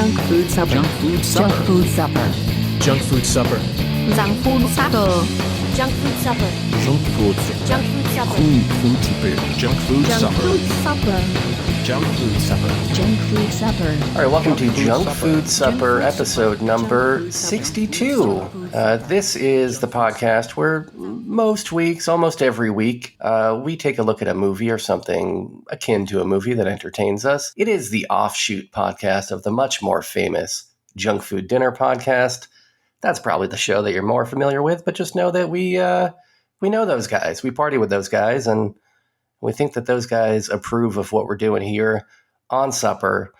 Junk food supper. Junk food supper. Junk food supper. Junk food supper. Junk food supper. Junk food supper. Junk food supper. Junk food supper. Food supper. Junk food Junk supper. food supper. Junk food supper. Junk food supper. All right, welcome to Junk food Junk supper. Food Supper, Junk food episode supper. number Junk food supper. 62. This is the podcast where most weeks, almost every week, we take a look at a movie or something akin to a movie that entertains us. It is the offshoot podcast of the much more famous Junk Food Dinner podcast. That's probably the show that you're more familiar with, but just know that we know those guys. We party with those guys, and we think that those guys approve of what we're doing here on Supper.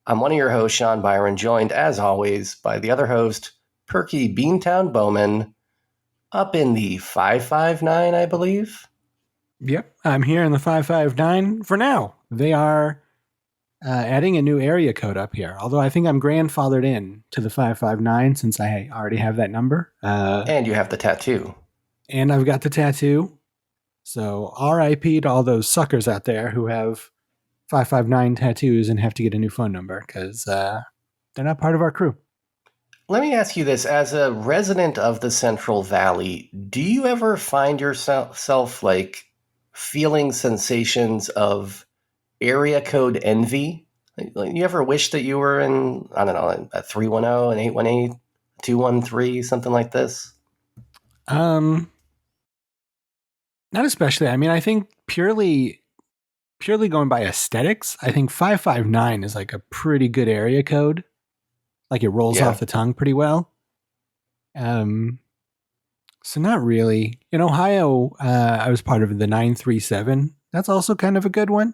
I'm one of your hosts, Sean Byron, joined, as always, by the other host, Perky Beantown Bowman, up in the 559, I believe. Yep, I'm here in the 559 for now. They are adding a new area code up here, although I think I'm grandfathered in to the 559 since I already have that number. And you have the tattoo. And I've got the tattoo. So RIP to all those suckers out there who have 559 tattoos and have to get a new phone number because they're not part of our crew. Let me ask you this. As a resident of the Central Valley, do you ever find yourself like feeling sensations of area code envy? Like, you ever wish that you were in, I don't know, a 310, an 818, 213, something like this? Not especially. I mean, I think purely going by aesthetics, I think 559 is like a pretty good area code. Like it rolls off the tongue pretty well. So not really. In Ohio, I was part of the 937. That's also kind of a good one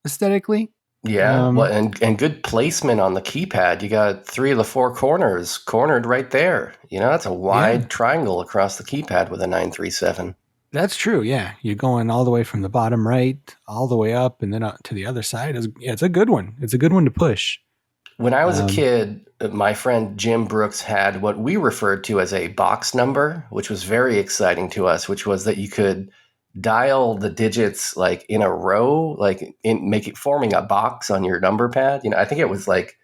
aesthetically. Yeah, and good placement on the keypad. You got 3 of the 4 corners cornered right there. You know, that's a wide triangle across the keypad with a 937. That's true, yeah. You're going all the way from the bottom right, all the way up, and then to the other side. It's a good one. It's a good one to push. When I was a kid, my friend Jim Brooks had what we referred to as a box number, which was very exciting to us, which was that you could dial the digits like in a row, like forming a box on your number pad. You know, I think it was like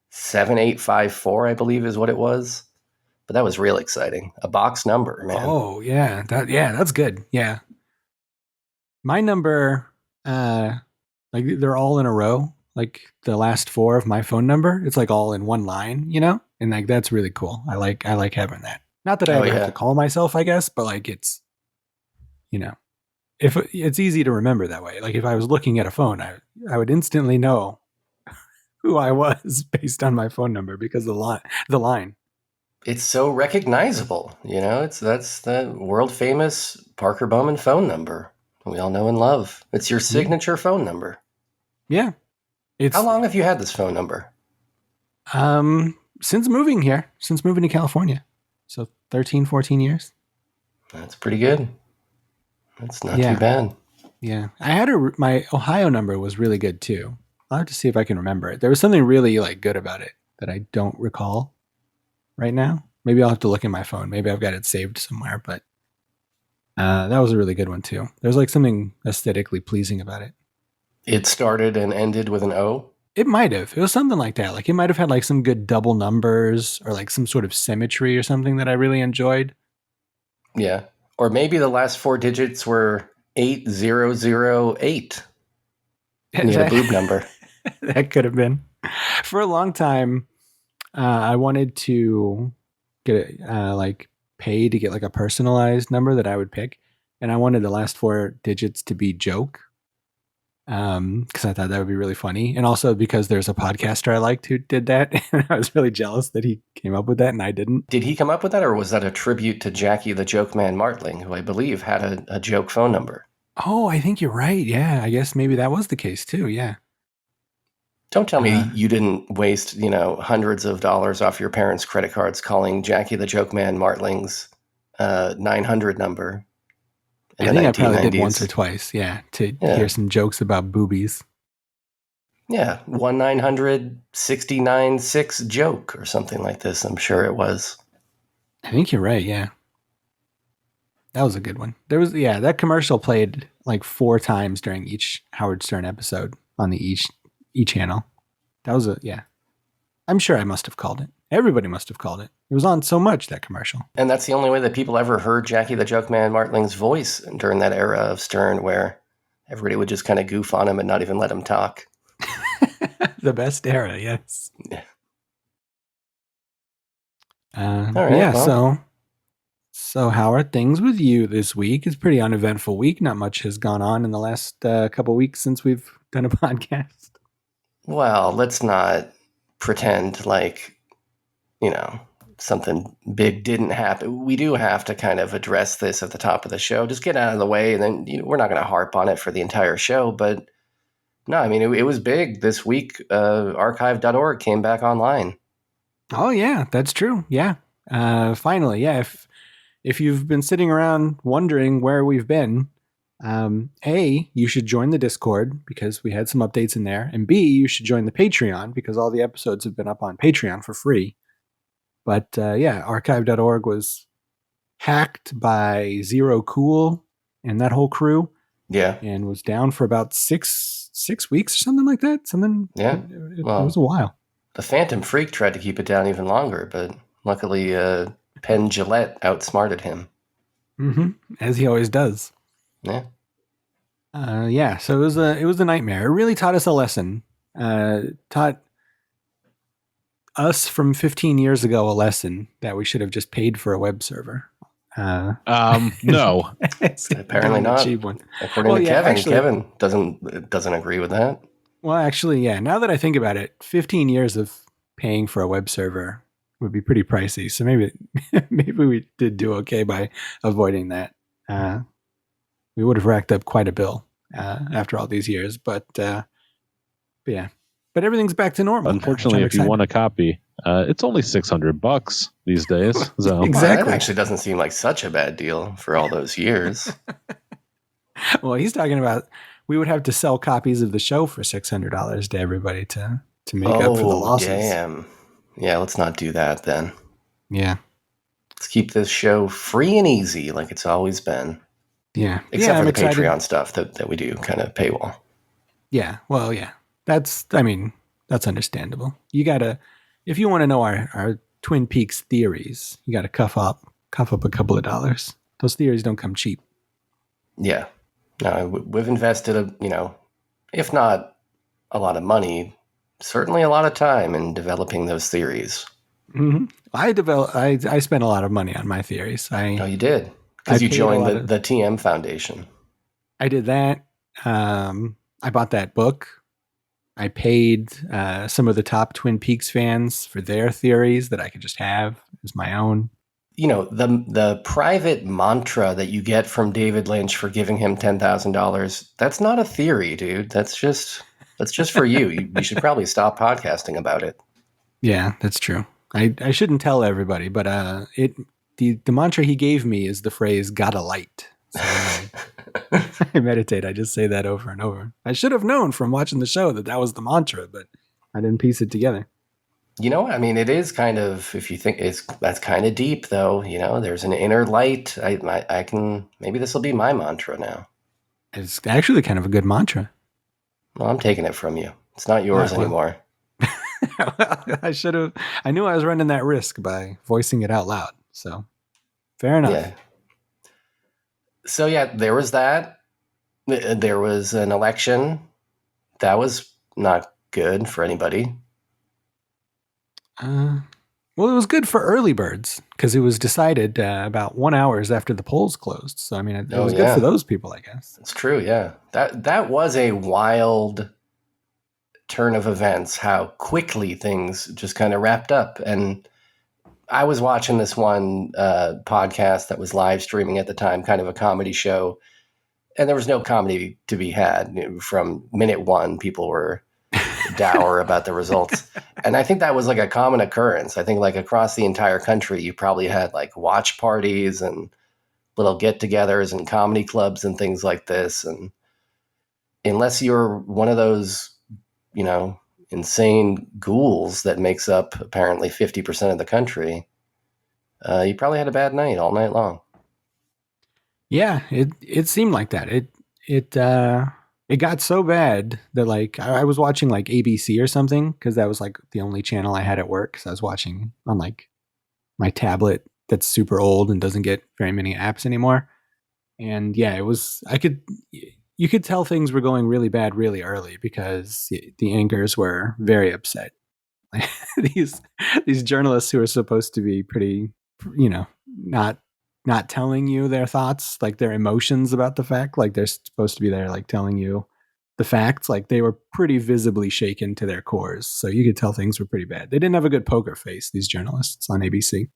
7854, I believe is what it was. But that was real exciting. A box number, man. Oh, yeah. That's good. Yeah. My number, like they're all in a row. Like the last 4 of my phone number, it's like all in one line, you know? And like that's really cool. I like having that. Not that I ever have to call myself, I guess, but like it's, you know, if it's easy to remember that way. Like if I was looking at a phone, I would instantly know who I was based on my phone number because the line. It's so recognizable, you know. That's the world famous Parker Bowman phone number we all know and love. It's your signature phone number. Yeah. How long have you had this phone number? Since moving to California. So 13, 14 years. That's pretty good. That's not too bad. Yeah. I had my Ohio number was really good too. I'll have to see if I can remember it. There was something really like good about it that I don't recall right now. Maybe I'll have to look in my phone. Maybe I've got it saved somewhere, but that was a really good one too. There's like something aesthetically pleasing about it. It started and ended with an O? It might have. It was something like that. Like it might have had like some good double numbers or like some sort of symmetry or something that I really enjoyed. Yeah. Or maybe the last 4 digits were 8008. You need a boob number. That could have been. For a long time, I wanted to get pay to get like a personalized number that I would pick. And I wanted the last 4 digits to be joke. Because I thought that would be really funny. And also because there's a podcaster I liked who did that. And I was really jealous that he came up with that and I didn't. Did he come up with that, or was that a tribute to Jackie the Joke Man Martling, who I believe had a joke phone number? Oh, I think you're right. Yeah, I guess maybe that was the case too. Yeah. Don't tell me you didn't waste, hundreds of dollars off your parents' credit cards calling Jackie the Joke Man Martling's 900 number. I think I probably did once or twice, to hear some jokes about boobies. Yeah, 1-900-696 joke or something like this, I'm sure it was. I think you're right, yeah. That was a good one. There was, that commercial played like 4 times during each Howard Stern episode on the E channel. That was I I'm sure I must have called it. Everybody must have called it. It was on so much, that commercial. And that's the only way that people ever heard Jackie the Joke Man Martling's voice during that era of Stern, where everybody would just kind of goof on him and not even let him talk. The best era, yes. Yeah. All right, yeah, well. So how are things with you this week? It's a pretty uneventful week. Not much has gone on in the last couple weeks since we've done a podcast. Well, let's not pretend like, something big didn't happen. We do have to kind of address this at the top of the show. Just get out of the way, and then we're not going to harp on it for the entire show. But no, I mean, it was big this week. Archive.org came back online. Oh, yeah, that's true. Yeah. Finally, yeah. If you've been sitting around wondering where we've been, A, you should join the Discord because we had some updates in there. And B, you should join the Patreon because all the episodes have been up on Patreon for free. But yeah, archive.org was hacked by Zero Cool and that whole crew. Yeah. And was down for about six weeks or something like that. Yeah. It was a while. The Phantom Freak tried to keep it down even longer, but luckily Penn Jillette outsmarted him. Mm-hmm. As he always does. Yeah. Yeah. So it was a nightmare. It really taught us a lesson. Taught us from 15 years ago a lesson that we should have just paid for a web server. No. Apparently not. Cheap one. According to Kevin, actually, Kevin doesn't agree with that. Well, actually, yeah. Now that I think about it, 15 years of paying for a web server would be pretty pricey. So maybe we did do okay by avoiding that. We would have racked up quite a bill after all these years, but yeah. But everything's back to normal. Unfortunately, if you want a copy, it's only $600 these days. So. Exactly. Well, that actually doesn't seem like such a bad deal for all those years. Well, he's talking about we would have to sell copies of the show for $600 to everybody to make up for the losses. Damn. Yeah, let's not do that then. Yeah. Let's keep this show free and easy like it's always been. Yeah. Except for the excited. Patreon stuff that we do kind of paywall. Yeah. Well, yeah. That's understandable. You gotta, if you want to know our Twin Peaks theories, you gotta cuff up a couple of dollars. Those theories don't come cheap. Yeah. No, we've invested, if not a lot of money, certainly a lot of time in developing those theories. Mm-hmm. I spent a lot of money on my theories. No, you did. Because you joined the TM Foundation. I did that. I bought that book. I paid some of the top Twin Peaks fans for their theories that I could just have as my own. The private mantra that you get from David Lynch for giving him $10,000, that's not a theory, dude. That's just for you. You should probably stop podcasting about it. Yeah, that's true. I shouldn't tell everybody, but the mantra he gave me is the phrase "got a light." So when I meditate, I just say that over and over. I should have known from watching the show that was the mantra, but I didn't piece it together. I mean, it is kind of, if you think that's kind of deep, though. There's an inner light. I can, maybe this will be my mantra now. It's actually kind of a good mantra. Well, I'm taking it from you. It's not yours anymore. I should have. I knew I was running that risk by voicing it out loud. So, fair enough. Yeah. So yeah, there was that. There was an election. That was not good for anybody. Well, it was good for early birds because it was decided about 1 hour after the polls closed. So, I mean, it was good for those people, I guess. It's true, yeah. That was a wild turn of events, how quickly things just kind of wrapped up. And I was watching this one podcast that was live streaming at the time, kind of a comedy show. And there was no comedy to be had. From minute one, people were dour about the results. And I think that was like a common occurrence. I think like across the entire country, you probably had like watch parties and little get-togethers and comedy clubs and things like this. And unless you're one of those, insane ghouls that makes up apparently 50% of the country, you probably had a bad night all night long. Yeah, it seemed like that. It it got so bad that like I was watching like ABC or something because that was like the only channel I had at work. So I was watching on like my tablet that's super old and doesn't get very many apps anymore. And yeah, it was you could tell things were going really bad really early because the anchors were very upset. these these journalists who are supposed to be pretty, you know, not telling you their thoughts, like their emotions about the fact, like they're supposed to be there like telling you the facts, like they were pretty visibly shaken to their cores. So you could tell things were pretty bad. They didn't have a good poker face, these journalists on ABC.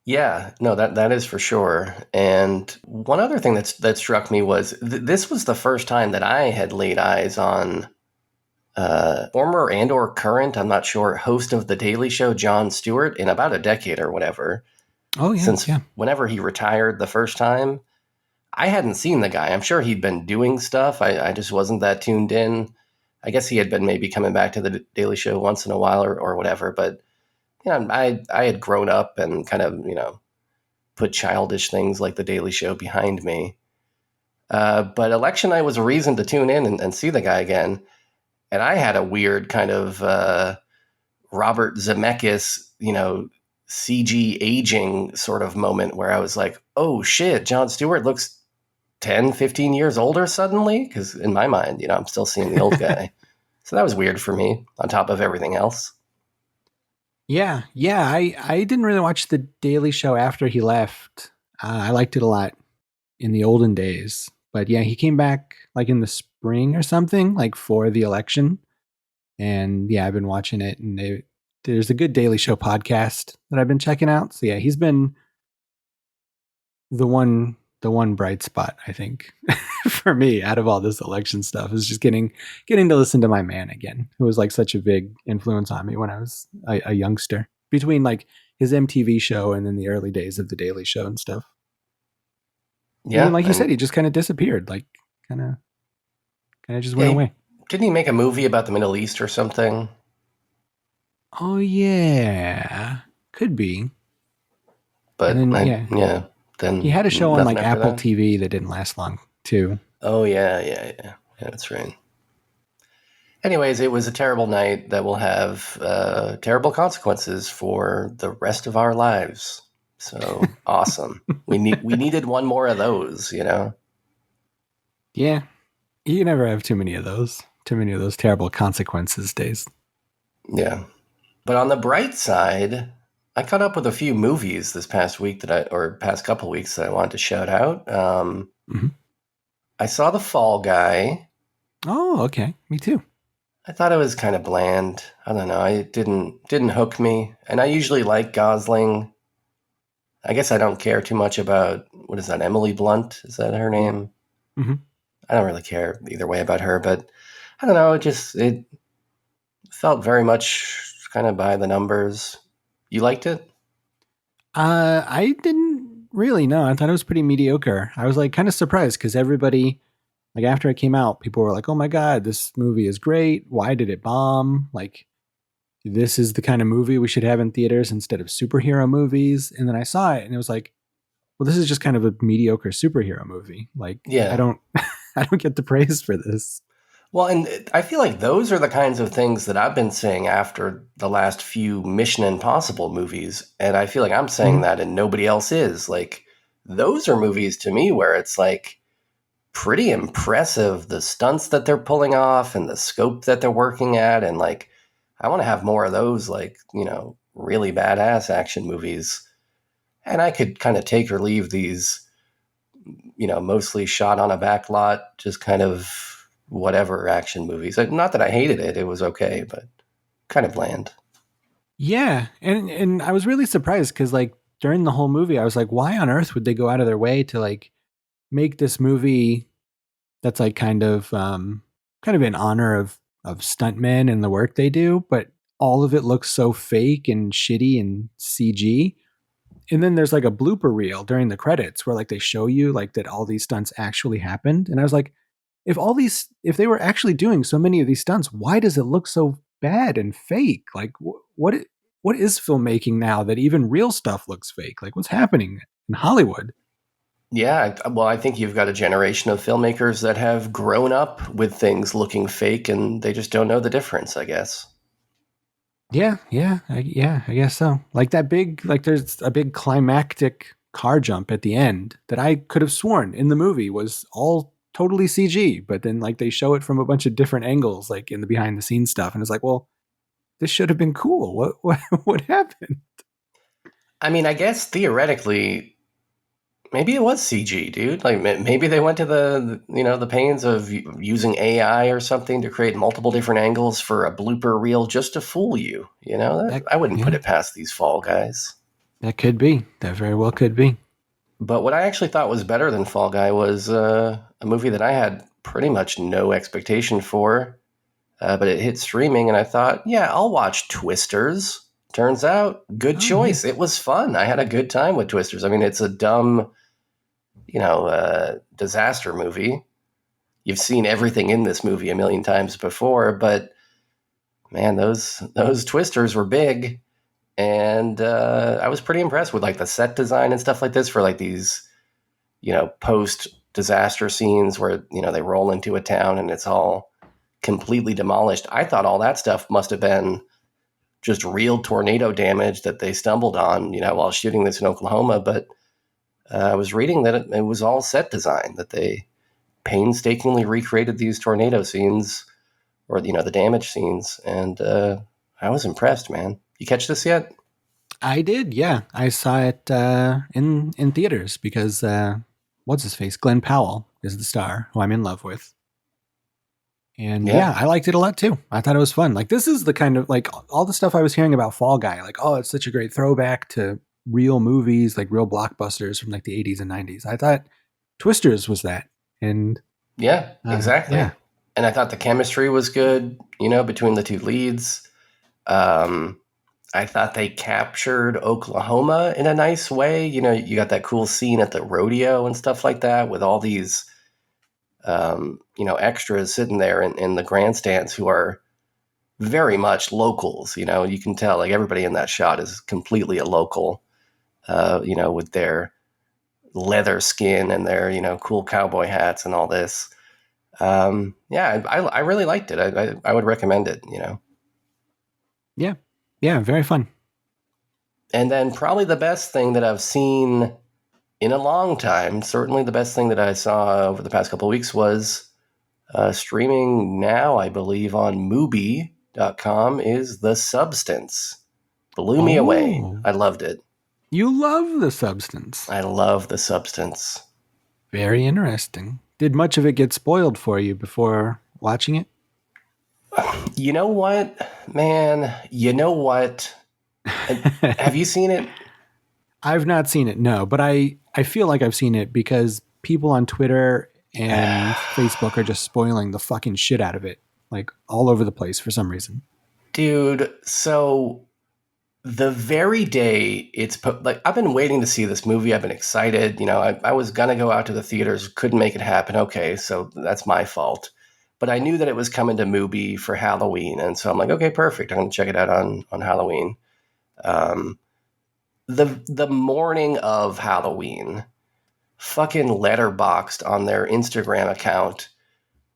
Yeah, no, that is for sure. And one other thing that struck me was this was the first time that I had laid eyes on former and or current, I'm not sure, host of The Daily Show, Jon Stewart, in about a decade or whatever. Oh yeah, Since yeah. whenever he retired the first time, I hadn't seen the guy. I'm sure he'd been doing stuff. I just wasn't that tuned in. I guess he had been maybe coming back to The Daily Show once in a while or whatever. But you know, I had grown up and kind of, you know, put childish things like The Daily Show behind me. But election night was a reason to tune in and see the guy again. And I had a weird kind of Robert Zemeckis, you know, CG aging sort of moment where I was like, oh shit, Jon Stewart looks 10, 15 years older suddenly. Because in my mind, you know, I'm still seeing the old guy. So that was weird for me on top of everything else. Yeah, yeah. I didn't really watch The Daily Show after he left. I liked it a lot in the olden days. But yeah, he came back like in the spring or something, like for the election. And yeah, I've been watching it, and there's a good Daily Show podcast that I've been checking out. So yeah, he's been the one bright spot, I think, for me out of all this election stuff is just getting to listen to my man again, who was like such a big influence on me when I was a youngster, between like his MTV show and then the early days of The Daily Show and stuff. Yeah. And like you said, he just kind of disappeared, like kind of just went away. Didn't he make a movie about the Middle East or something? Oh yeah, could be. But And then, yeah, then he had a show on nothing like after Apple that? TV that didn't last long too. Oh yeah, that's right. Anyways, it was a terrible night that will have terrible consequences for the rest of our lives. So awesome. We needed one more of those, you know? Yeah, you can never have too many of those. Too many of those terrible consequences days. Yeah. But on the bright side, I caught up with a few movies this past week or past couple weeks that I wanted to shout out. I saw The Fall Guy. Oh, okay. Me too. I thought it was kind of bland. I don't know. It didn't hook me. And I usually like Gosling. I guess I don't care too much about, what is that, Emily Blunt? Is that her name? Mm-hmm. I don't really care either way about her, but I don't know. It felt very much kind of by the numbers. You liked it? I didn't really know. I thought it was pretty mediocre. I was like kind of surprised because everybody, like after it came out, people were like, "Oh my god, this movie is great. Why did it bomb? Like, this is the kind of movie we should have in theaters instead of superhero movies." And then I saw it, and it was like, "Well, this is just kind of a mediocre superhero movie. Like, Yeah. I don't, I don't get the praise for this." Well, and I feel like those are the kinds of things that I've been saying after the last few Mission Impossible movies. And I feel like I'm saying that and nobody else is. Like, those are movies to me where it's like pretty impressive, the stunts that they're pulling off and the scope that they're working at. And like, I want to have more of those, like, you know, really badass action movies. And I could kind of take or leave these, you know, mostly shot on a back lot, just kind of whatever action movies. Not that I hated it. It was okay, but kind of bland. Yeah, and I was really surprised because like during the whole movie, I was like, why on earth would they go out of their way to like make this movie that's like kind of in honor of stuntmen and the work they do, but all of it looks so fake and shitty and CG. And then there's like a blooper reel during the credits where like they show you like that all these stunts actually happened, and I was like, if they were actually doing so many of these stunts, why does it look so bad and fake? Like what is filmmaking now that even real stuff looks fake? Like what's happening in Hollywood? Yeah, well, I think you've got a generation of filmmakers that have grown up with things looking fake and they just don't know the difference, I guess. I guess so. Like that big, like there's a big climactic car jump at the end that I could have sworn in the movie was all totally CG, but then like they show it from a bunch of different angles, like in the behind the scenes stuff, and it's like, well, this should have been cool. What happened? I mean, I guess theoretically, maybe it was CG, dude. Like maybe they went to the pains of using AI or something to create multiple different angles for a blooper reel just to fool you. That I wouldn't put yeah, it past these Fall Guys. that could be. That very well could be. But what I actually thought was better than Fall Guy was a movie that I had pretty much no expectation for, but it hit streaming, and I thought, yeah, I'll watch Twisters. Turns out, good Oh yeah. choice. It was fun. I had a good time with Twisters. I mean, it's a dumb, disaster movie. You've seen everything in this movie a million times before, but man, those Twisters were big. And I was pretty impressed with like the set design and stuff like this for like these, post disaster scenes where, they roll into a town and it's all completely demolished. I thought all that stuff must have been just real tornado damage that they stumbled on, while shooting this in Oklahoma. But I was reading that it was all set design, that they painstakingly recreated these tornado scenes or, the damage scenes. And I was impressed, man. You catch this yet? I did, yeah. I saw it in theaters because what's his face? Glenn Powell is the star who I'm in love with. And Yeah. I liked it a lot too. I thought it was fun. Like this is the kind of like all the stuff I was hearing about Fall Guy, like, oh, it's such a great throwback to real movies, like real blockbusters from like the 80s and 90s. I thought Twisters was that. And Yeah, exactly. yeah. And I thought the chemistry was good, between the two leads. I thought they captured Oklahoma in a nice way. You got that cool scene at the rodeo and stuff like that with all these, extras sitting there in the grandstands who are very much locals. You can tell like everybody in that shot is completely a local, with their leather skin and their, cool cowboy hats and all this. I really liked it. I would recommend it, Yeah, very fun. And then probably the best thing that I've seen in a long time, certainly the best thing that I saw over the past couple of weeks was streaming now, I believe, on Mubi.com is The Substance. Blew me away. Oh. I loved it. You love The Substance. I love The Substance. Very interesting. Did much of it get spoiled for you before watching it? You know what, man? You know what? Have you seen it? I've not seen it, no, but I feel like I've seen it because people on Twitter and Facebook are just spoiling the fucking shit out of it, like all over the place for some reason. Dude, so the very day like I've been waiting to see this movie. I've been excited. I was going to go out to the theaters, couldn't make it happen. Okay, so that's my fault. But I knew that it was coming to Mubi for Halloween. And so I'm like, okay, perfect. I'm going to check it out on Halloween. The morning of Halloween, fucking Letterboxd on their Instagram account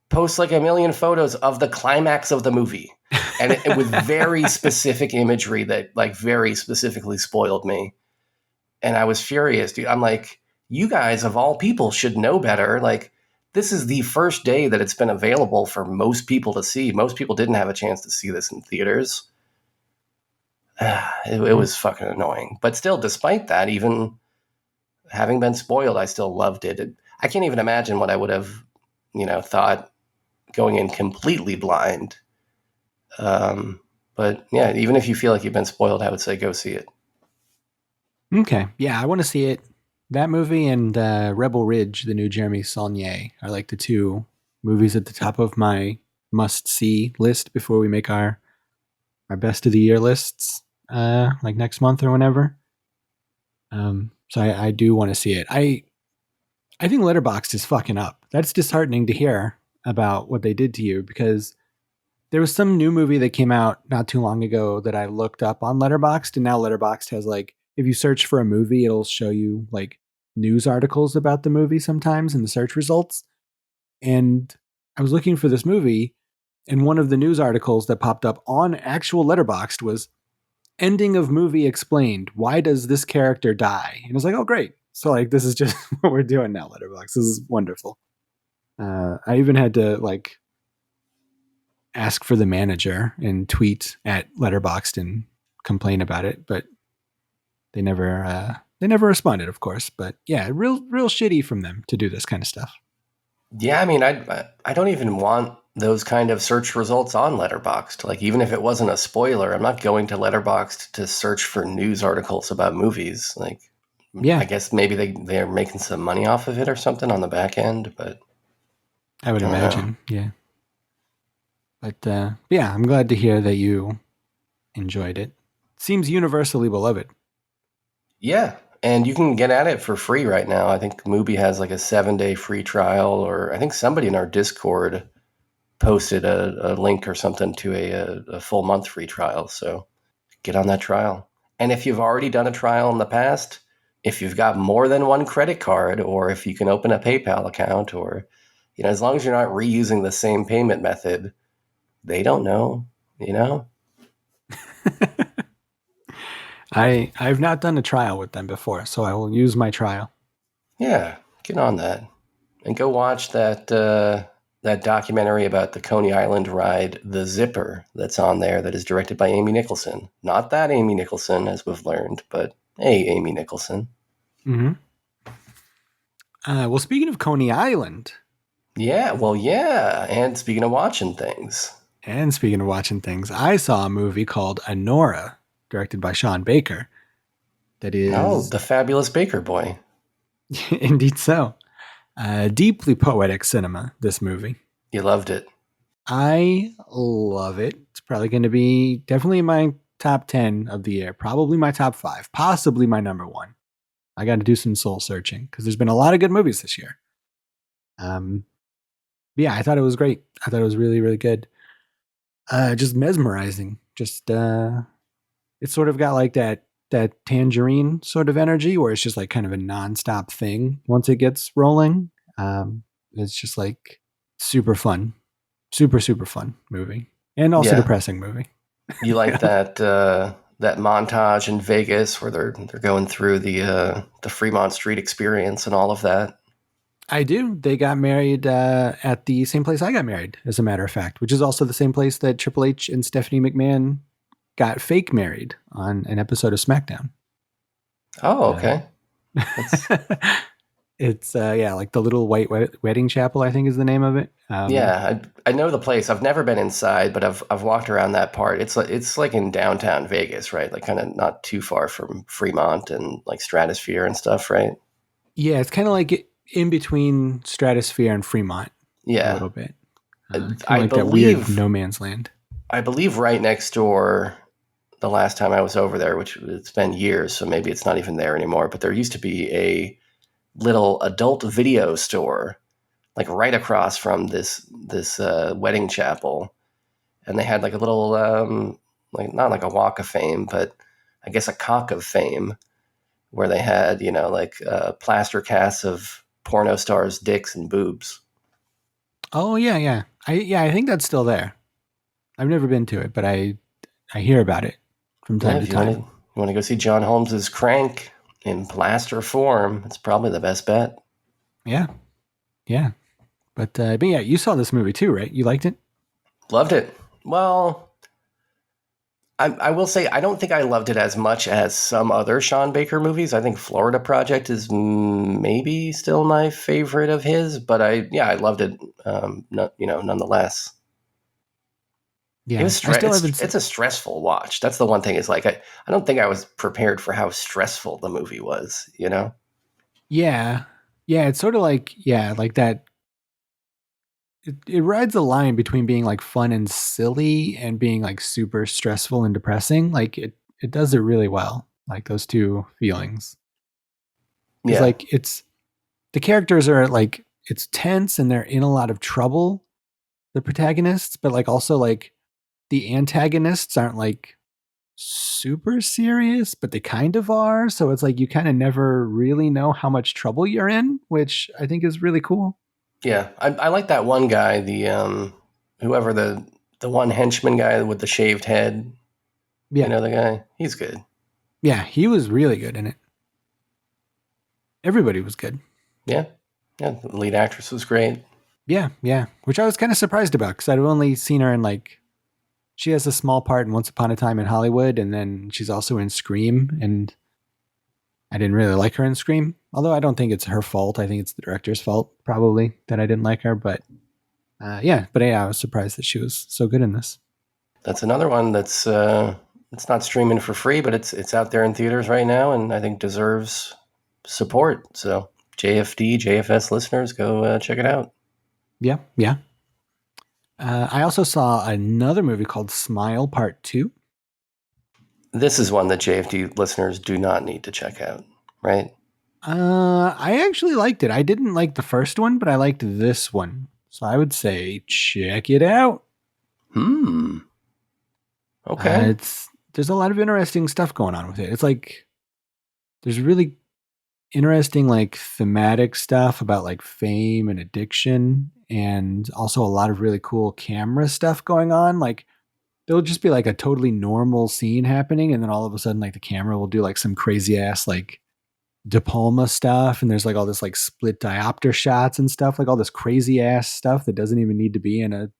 posts like a million photos of the climax of the movie. And it with very specific imagery that like very specifically spoiled me. And I was furious, dude. I'm like, you guys of all people should know better. Like, this is the first day that it's been available for most people to see. Most people didn't have a chance to see this in theaters. It was fucking annoying. But still, despite that, even having been spoiled, I still loved it. I can't even imagine what I would have, thought going in completely blind. But yeah, even if you feel like you've been spoiled, I would say go see it. Okay. Yeah, I want to see it. That movie and Rebel Ridge, the new Jeremy Saulnier, are like the two movies at the top of my must-see list before we make our best of the year lists, like next month or whenever. So I do want to see it. I think Letterboxd is fucking up. That's disheartening to hear about what they did to you because there was some new movie that came out not too long ago that I looked up on Letterboxd, and now Letterboxd has like, if you search for a movie, it'll show you like news articles about the movie sometimes in the search results. And I was looking for this movie, and one of the news articles that popped up on actual Letterboxd was ending of movie explained. Why does this character die? And I was like, oh, great. So like, this is just what we're doing now, Letterboxd. This is wonderful. I even had to like ask for the manager and tweet at Letterboxd and complain about it, but they never responded, of course. But yeah, real shitty from them to do this kind of stuff. Yeah, I mean, I don't even want those kind of search results on Letterboxd. Like, even if it wasn't a spoiler, I'm not going to Letterboxd to search for news articles about movies. Like, Yeah. I guess maybe they're making some money off of it or something on the back end, but I would I don't imagine, yeah. But yeah, I'm glad to hear that you enjoyed it. Seems universally beloved. yeah. And you can get at it for free right now. I think Mubi has like a 7-day free trial, or I think somebody in our Discord posted a link or something to a full month free trial. So get on that trial. And if you've already done a trial in the past, if you've got more than one credit card, or if you can open a PayPal account, or, you know, as long as you're not reusing the same payment method, they don't know, you know? I've not done a trial with them before, so I will use my trial. Yeah, get on that. And go watch that that documentary about the Coney Island ride, The Zipper, that's on there, that is directed by Amy Nicholson. Not that Amy Nicholson, as we've learned, but Amy Nicholson. Mm-hmm. Well, speaking of Coney Island, Yeah, well, yeah. And speaking of watching things. and speaking of watching things, I saw a movie called Anora, directed by Sean Baker. That is... Oh, the fabulous Baker boy. Indeed so. Deeply poetic cinema, this movie. You loved it. I love it. It's probably going to be definitely in my top 10 of the year. Probably my top 5. Possibly my number 1. I got to do some soul searching because there's been a lot of good movies this year. Yeah, I thought it was great. I thought it was really, really good. Just mesmerizing. Just it's sort of got like that Tangerine sort of energy where it's just like kind of a nonstop thing once it gets rolling. It's just like super fun. Super, super fun movie. And also depressing movie. You like that that montage in Vegas where they're going through the Fremont Street experience and all of that? I do. They got married at the same place I got married, as a matter of fact, which is also the same place that Triple H and Stephanie McMahon got fake married on an episode of SmackDown. Oh, okay. It's like the little white wedding chapel, I think is the name of it. Yeah, I know the place. I've never been inside, but I've walked around that part. It's like in downtown Vegas, right? Like kind of not too far from Fremont and like Stratosphere and stuff, right? Yeah, it's kind of like in between Stratosphere and Fremont. Yeah, a little bit. I like believe, that weird no man's land. I believe right next door. The last time I was over there, which it's been years, so maybe it's not even there anymore. But there used to be a little adult video store, like right across from this wedding chapel, and they had like a little like not like a walk of fame, but I guess a cock of fame, where they had like plaster casts of porno stars' dicks and boobs. Oh yeah. I think that's still there. I've never been to it, but I hear about it from time to time. You want to go see John Holmes's Crank in plaster form? It's probably the best bet. Yeah. But yeah, you saw this movie too, right? You liked it? Loved it. Well, I will say I don't think I loved it as much as some other Sean Baker movies. I think Florida Project is maybe still my favorite of his, but I loved it. Nonetheless. Yeah, it was it's a stressful watch. That's the one thing is like I don't think I was prepared for how stressful the movie was. Yeah, it's sort of like like that. It rides a line between being like fun and silly and being like super stressful and depressing. Like it does it really well. Like those two feelings. It's like the characters are like it's tense and they're in a lot of trouble, the protagonists, but like also like the antagonists aren't like super serious, but they kind of are. So it's like you kind of never really know how much trouble you're in, which I think is really cool. Yeah, I like that one guy, the whoever the one henchman guy with the shaved head. Yeah. You know the guy? He's good. Yeah, he was really good in it. Everybody was good. Yeah. Yeah, the lead actress was great. Yeah, yeah. Which I was kind of surprised about because I'd only seen her in like, she has a small part in Once Upon a Time in Hollywood, and then she's also in Scream, and I didn't really like her in Scream. Although I don't think it's her fault. I think it's the director's fault, probably, that I didn't like her. But yeah, I was surprised that she was so good in this. That's another one that's it's not streaming for free, but it's out there in theaters right now, and I think deserves support. So JFS listeners, go check it out. Yeah, yeah. I also saw another movie called Smile Part 2. This is one that JFD listeners do not need to check out, right? I actually liked it. I didn't like the first one, but I liked this one. So I would say check it out. Okay. There's a lot of interesting stuff going on with it. It's like there's really interesting like thematic stuff about like fame and addiction, and also a lot of really cool camera stuff going on. Like there'll just be like a totally normal scene happening, and then all of a sudden like the camera will do like some crazy ass like De Palma stuff, and there's like all this like split diopter shots and stuff, like all this crazy ass stuff that doesn't even need to be in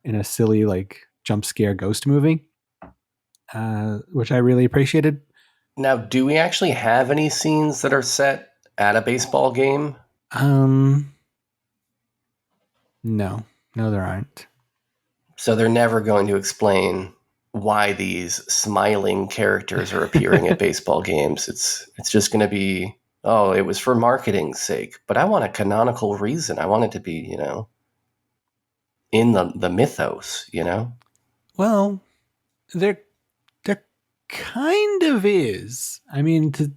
a silly like jump scare ghost movie, which I really appreciated. Now, do we actually have any scenes that are set at a baseball game? No, there aren't. So they're never going to explain why these smiling characters are appearing at baseball games. It's just going to be, oh, it was for marketing's sake. But I want a canonical reason. I want it to be, in the mythos, Well, there kind of is. I mean, to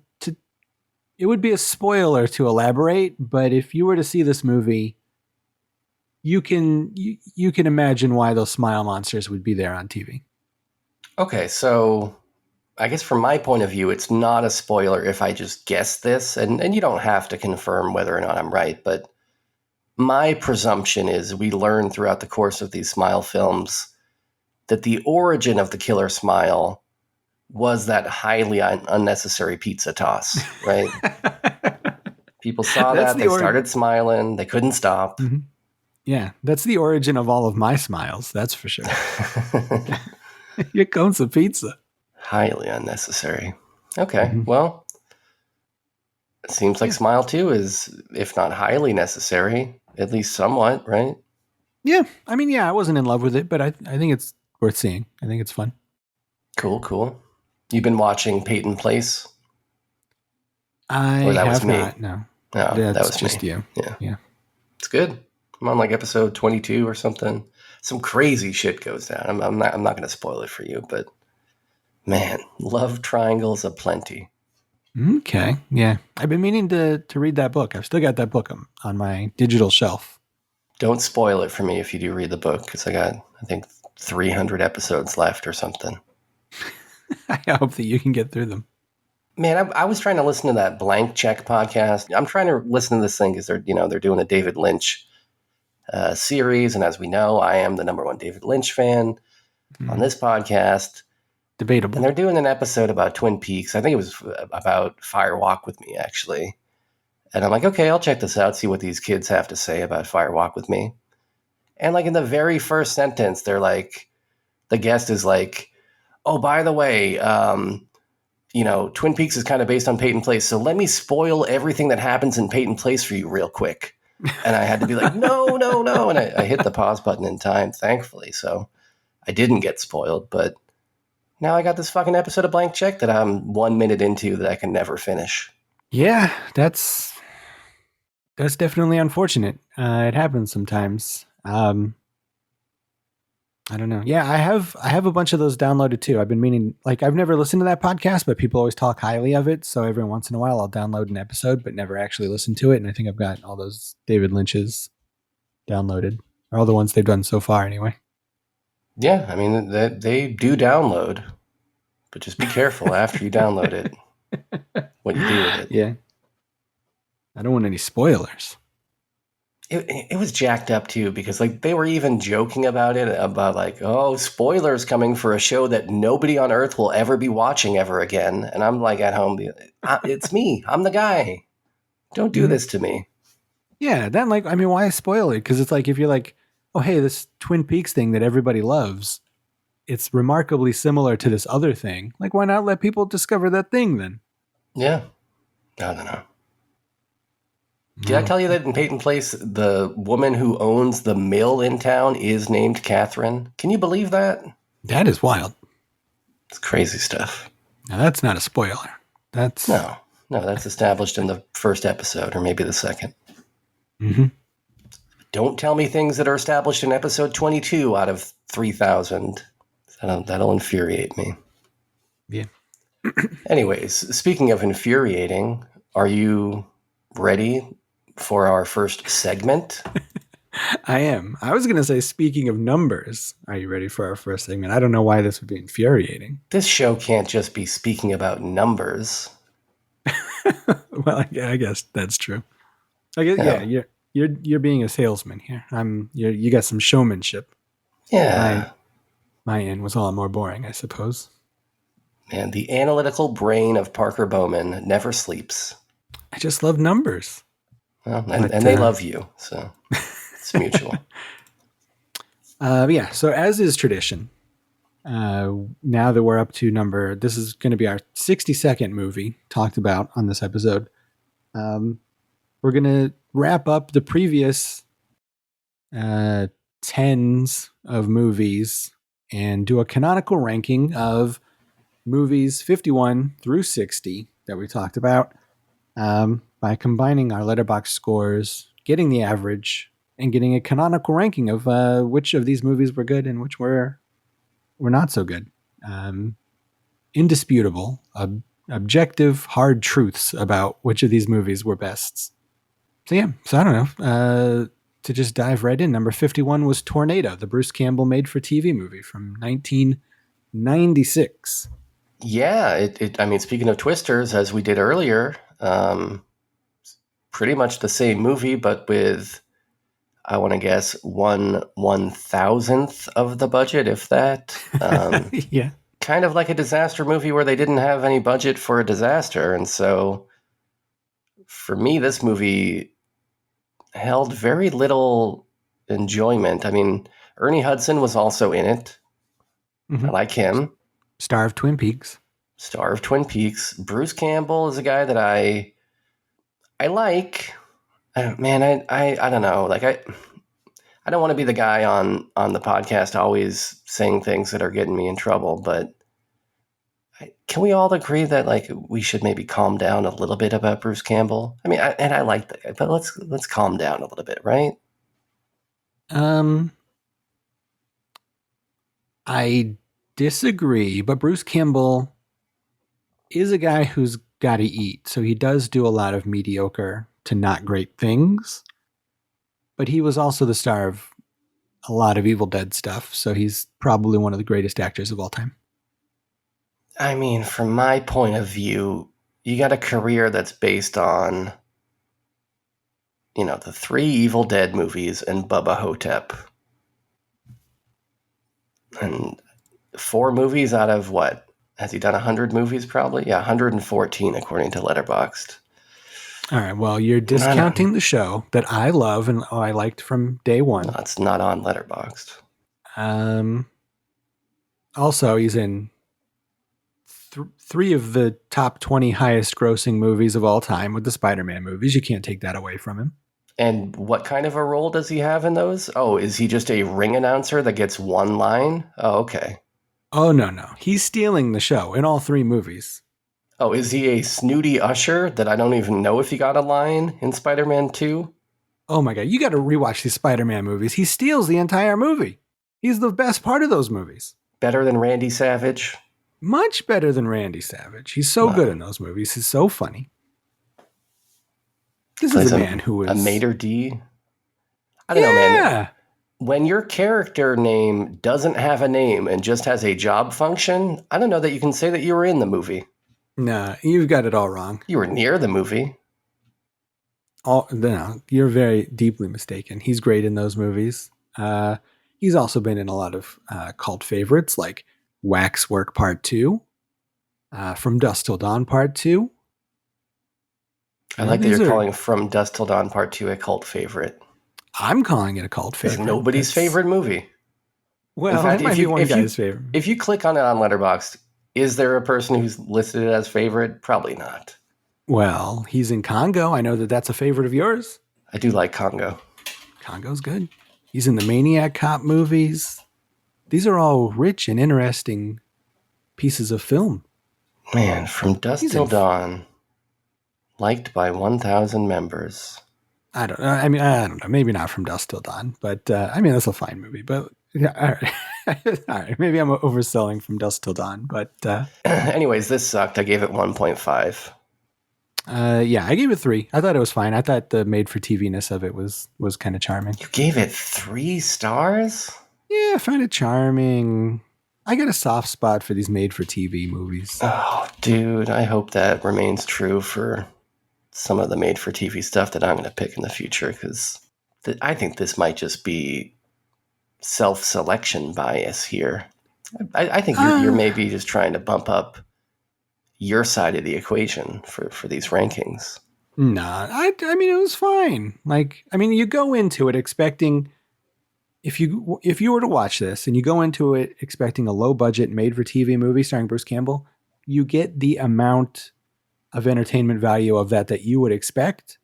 it would be a spoiler to elaborate, but if you were to see this movie, you can imagine why those smile monsters would be there on TV. Okay, so I guess from my point of view, it's not a spoiler if I just guess this, and you don't have to confirm whether or not I'm right, but my presumption is we learn throughout the course of these Smile films that the origin of the killer smile was that highly unnecessary pizza toss, right? People saw that, they started smiling, they couldn't stop. Mm-hmm. Yeah, that's the origin of all of my smiles, that's for sure. Here comes the pizza. Highly unnecessary. Okay, well, it seems like Smile 2 is, if not highly necessary, at least somewhat, right? Yeah, I mean, yeah, I wasn't in love with it, but I think it's worth seeing. I think it's fun. Cool. You've been watching Peyton Place? I or that have was me? not, no. No, That's that was just me. you. Yeah. It's good. I'm on like episode 22 or something. Some crazy shit goes down. I'm not going to spoil it for you, but man, love triangles aplenty. Okay, yeah. I've been meaning to read that book. I've still got that book on my digital shelf. Don't spoil it for me if you do read the book, because I got, I think, 300 episodes left or something. I hope that you can get through them. Man, I was trying to listen to that Blank Check podcast. I'm trying to listen to this thing because they're doing a David Lynch series, and as we know, I am the number one David Lynch fan on this podcast. Debatable. And they're doing an episode about Twin Peaks. I think it was about Fire Walk with Me, actually. And I'm like, okay, I'll check this out, see what these kids have to say about Fire Walk with Me. And like in the very first sentence, they're like, the guest is like, oh, by the way, Twin Peaks is kind of based on Peyton Place, so let me spoil everything that happens in Peyton Place for you real quick. And I had to be like, no. And I hit the pause button in time, thankfully. So I didn't get spoiled, but now I got this fucking episode of Blank Check that I'm 1 minute into that I can never finish. Yeah, that's definitely unfortunate. It happens sometimes. I don't know. Yeah, I have a bunch of those downloaded too. I've been meaning, like, I've never listened to that podcast, but people always talk highly of it. So every once in a while I'll download an episode, but never actually listen to it. And I think I've got all those David Lynch's downloaded, or all the ones they've done so far anyway. Yeah, I mean, they do download. But just be careful after you download it, what you do with it. Yeah. I don't want any spoilers. It was jacked up too, because like they were even joking about it, about like, oh, spoilers coming for a show that nobody on Earth will ever be watching ever again. And I'm like at home, it's me. I'm the guy. Don't do this to me. Yeah, then like, I mean, why spoil it? Because it's like, if you're like, oh, hey, this Twin Peaks thing that everybody loves, it's remarkably similar to this other thing. Like, why not let people discover that thing then? Yeah. I don't know. Did I tell you that in Peyton Place, the woman who owns the mill in town is named Catherine? Can you believe that? That is wild. It's crazy stuff. Now, that's not a spoiler. That's No, that's established in the first episode, or maybe the second. Mm-hmm. Don't tell me things that are established in episode 22 out of 3,000. That'll infuriate me. Yeah. Anyways, speaking of infuriating, are you ready for our first segment? I am. I was going to say, speaking of numbers, are you ready for our first segment? I don't know why this would be infuriating. This show can't just be speaking about numbers. Well, I guess that's true. I guess, yeah, you're being a salesman here. You got some showmanship. Yeah. My end was a lot more boring, I suppose. Man, the analytical brain of Parker Bowman never sleeps. I just love numbers. Well, and they love you, so it's mutual. Yeah, so as is tradition, now that we're up to this is going to be our 62nd movie talked about on this episode. We're going to wrap up the previous tens of movies and do a canonical ranking of movies 51 through 60 that we talked about by combining our Letterboxd scores, getting the average, and getting a canonical ranking of which of these movies were good and which were not so good. Indisputable, objective, hard truths about which of these movies were best. So yeah, I don't know. To just dive right in, number 51 was Tornado, the Bruce Campbell made-for-TV movie from 1996. Yeah, I mean, speaking of twisters, as we did earlier, pretty much the same movie, but with, I want to guess, 1/1000th of the budget, if that. Yeah. Kind of like a disaster movie where they didn't have any budget for a disaster. And so for me, this movie held very little enjoyment. I mean, Ernie Hudson was also in it. Mm-hmm. I like him. Star of Twin Peaks. Bruce Campbell is a guy that I like. I don't know. Like I don't want to be the guy on the podcast always saying things that are getting me in trouble, but can we all agree that like we should maybe calm down a little bit about Bruce Campbell? I mean, I like the guy, but let's calm down a little bit, right? I disagree, but Bruce Campbell is a guy who's got to eat, so he does do a lot of mediocre to not great things. But he was also the star of a lot of Evil Dead stuff, so he's probably one of the greatest actors of all time. I mean, from my point of view, you got a career that's based on, the 3 Evil Dead movies and Bubba Hotep. And 4 movies out of what? Has he done 100 movies probably? Yeah, 114 according to Letterboxd. All right, well, you're discounting the show that I love and I liked from day one. No, it's not on Letterboxd. Also, he's in 3 of the top 20 highest grossing movies of all time with the Spider-Man movies. You can't take that away from him. And what kind of a role does he have in those? Oh, is he just a ring announcer that gets one line? Oh, okay. Oh, no. He's stealing the show in all 3 movies. Oh, is he a snooty usher that I don't even know if he got a line in Spider-Man 2? Oh my God, you got to rewatch these Spider-Man movies. He steals the entire movie. He's the best part of those movies. Better than Randy Savage? Much better than Randy Savage. He's so good in those movies. He's so funny. This is a man who is... a maitre d'? I don't know, man. When your character name doesn't have a name and just has a job function, I don't know that you can say that you were in the movie. Nah, you've got it all wrong. You were near the movie. No, you're very deeply mistaken. He's great in those movies. He's also been in a lot of cult favorites like Waxwork Part 2, From Dusk Till Dawn Part 2. I like that you're calling From Dusk Till Dawn Part 2 a cult favorite. I'm calling it a cult favorite. It's nobody's favorite movie. Well, that might be one guy's favorite. If you click on it on Letterboxd, is there a person who's listed it as favorite? Probably not. Well, he's in Congo. I know that that's a favorite of yours. I do like Congo. Congo's good. He's in the Maniac Cop movies. These are all rich and interesting pieces of film. Man, From Dusk Till Dawn, liked by 1,000 members. I don't know. I mean, I don't know. Maybe not From Dusk Till Dawn, but I mean, that's a fine movie. But yeah, all right. All right. Maybe I'm overselling From Dusk Till Dawn, but anyways, this sucked. I gave it 1.5. Yeah, I gave it 3. I thought it was fine. I thought the made-for-TV-ness of it was kind of charming. You gave it 3 stars? Yeah, I found it charming. I got a soft spot for these made-for-TV movies. Oh, dude, I hope that remains true for some of the made-for-TV stuff that I'm going to pick in the future, because I think this might just be self-selection bias here. I think you're maybe just trying to bump up your side of the equation for these rankings. Nah, I mean, it was fine. Like, I mean, you go into it expecting, if you were to watch this and you go into it expecting a low budget made for TV movie starring Bruce Campbell, you get the amount of entertainment value of that you would expect.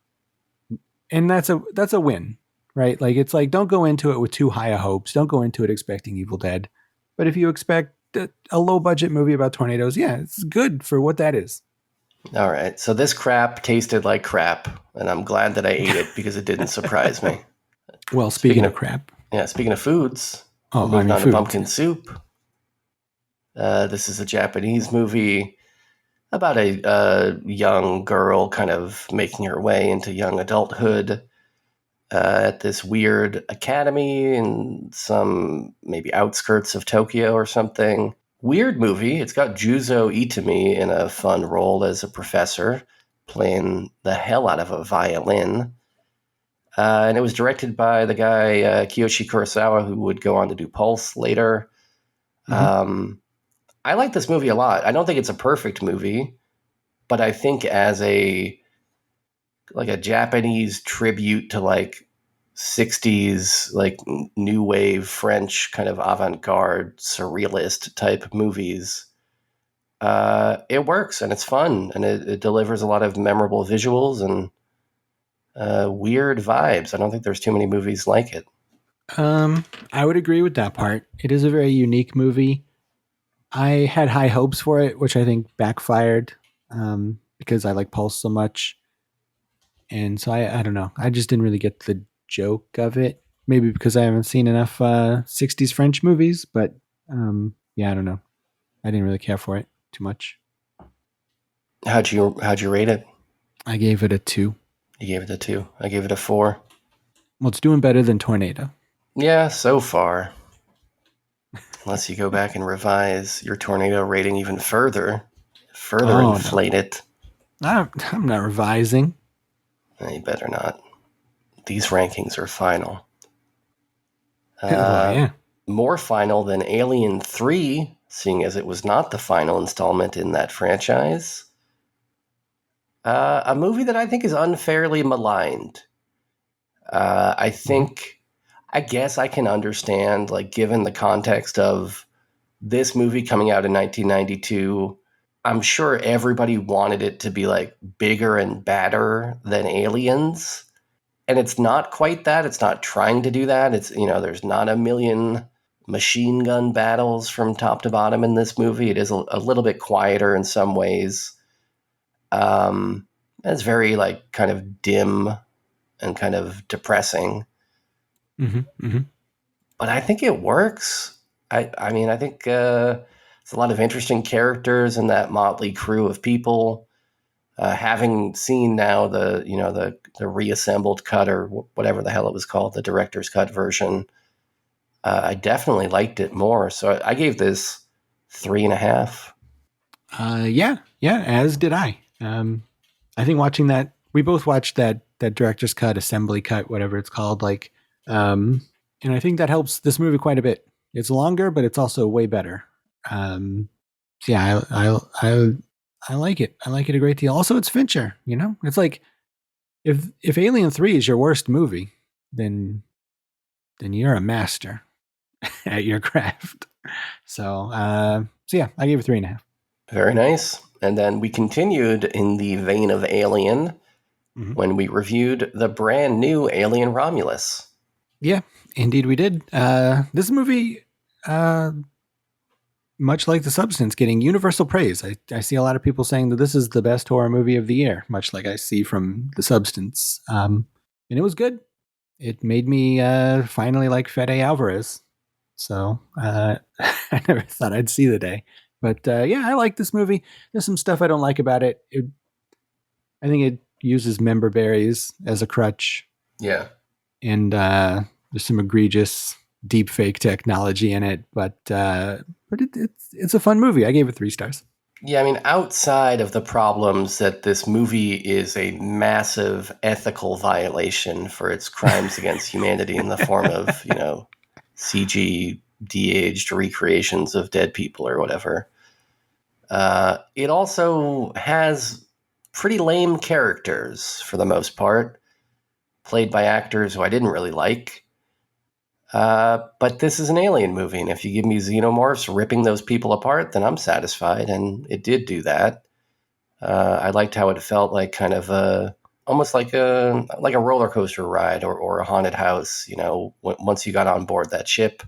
And that's a win, right? Like, it's like, don't go into it with too high of hopes. Don't go into it expecting Evil Dead. But if you expect a low budget movie about tornadoes, yeah, it's good for what that is. All right. So this crap tasted like crap, and I'm glad that I ate it because it didn't surprise me. Well, speaking of crap. Yeah, speaking of foods, moving on to pumpkin soup. This is a Japanese movie about a young girl kind of making her way into young adulthood at this weird academy in some maybe outskirts of Tokyo or something. Weird movie. It's got Juzo Itami in a fun role as a professor, playing the hell out of a violin. And it was directed by the guy Kiyoshi Kurosawa, who would go on to do Pulse later. Mm-hmm. I like this movie a lot. I don't think it's a perfect movie, but I think as a Japanese tribute to like 60s like new wave French kind of avant-garde surrealist type movies, it works and it's fun and it delivers a lot of memorable visuals and weird vibes. I don't think there's too many movies like it. I would agree with that part. It is a very unique movie. I had high hopes for it, which I think backfired because I like Pulse so much. And so I don't know. I just didn't really get the joke of it. Maybe because I haven't seen enough 60s French movies, but yeah, I don't know. I didn't really care for it too much. How'd you rate it? I gave it a 2. You gave it a 2. I gave it a 4. Well, it's doing better than Tornado. Yeah, so far. Unless you go back and revise your Tornado rating even further inflate it. I'm not revising. You better not. These rankings are final. Yeah. More final than Alien 3, seeing as it was not the final installment in that franchise. A movie that I think is unfairly maligned. I guess I can understand, like, given the context of this movie coming out in 1992, I'm sure everybody wanted it to be, like, bigger and badder than Aliens. And it's not quite that. It's not trying to do that. It's, there's not a million machine gun battles from top to bottom in this movie. It is a little bit quieter in some ways. It's very, like, kind of dim and kind of depressing. Mm-hmm, mm-hmm. But I think it works. I mean, I think it's a lot of interesting characters in that motley crew of people. Having seen now the reassembled cut or whatever the hell it was called, the director's cut version, I definitely liked it more. So I gave this 3.5. Yeah, as did I. I think watching that, we both watched that director's cut, assembly cut, whatever it's called. And I think that helps this movie quite a bit. It's longer, but it's also way better. So yeah, I like it. I like it a great deal. Also, it's Fincher. It's like if Alien 3 is your worst movie, then you're a master at your craft. So yeah, I gave it 3.5. Very nice. And then we continued in the vein of Alien when we reviewed the brand new Alien Romulus. Yeah, indeed we did. This movie, much like The Substance, getting universal praise. I see a lot of people saying that this is the best horror movie of the year, much like I see from The Substance. And it was good. It made me finally like Fede Alvarez. So I never thought I'd see the day. But yeah, I like this movie. There's some stuff I don't like about it. I think it uses member berries as a crutch. Yeah. And there's some egregious deep fake technology in it, but it's a fun movie. I gave it 3 stars. Yeah, I mean, outside of the problems that this movie is a massive ethical violation for its crimes against humanity in the form of, CG de-aged recreations of dead people or whatever. It also has pretty lame characters for the most part, played by actors who I didn't really like. But this is an Alien movie, and if you give me xenomorphs ripping those people apart, then I'm satisfied, and it did do that. I liked how it felt like kind of almost like a roller coaster ride or a haunted house. Once you got on board that ship,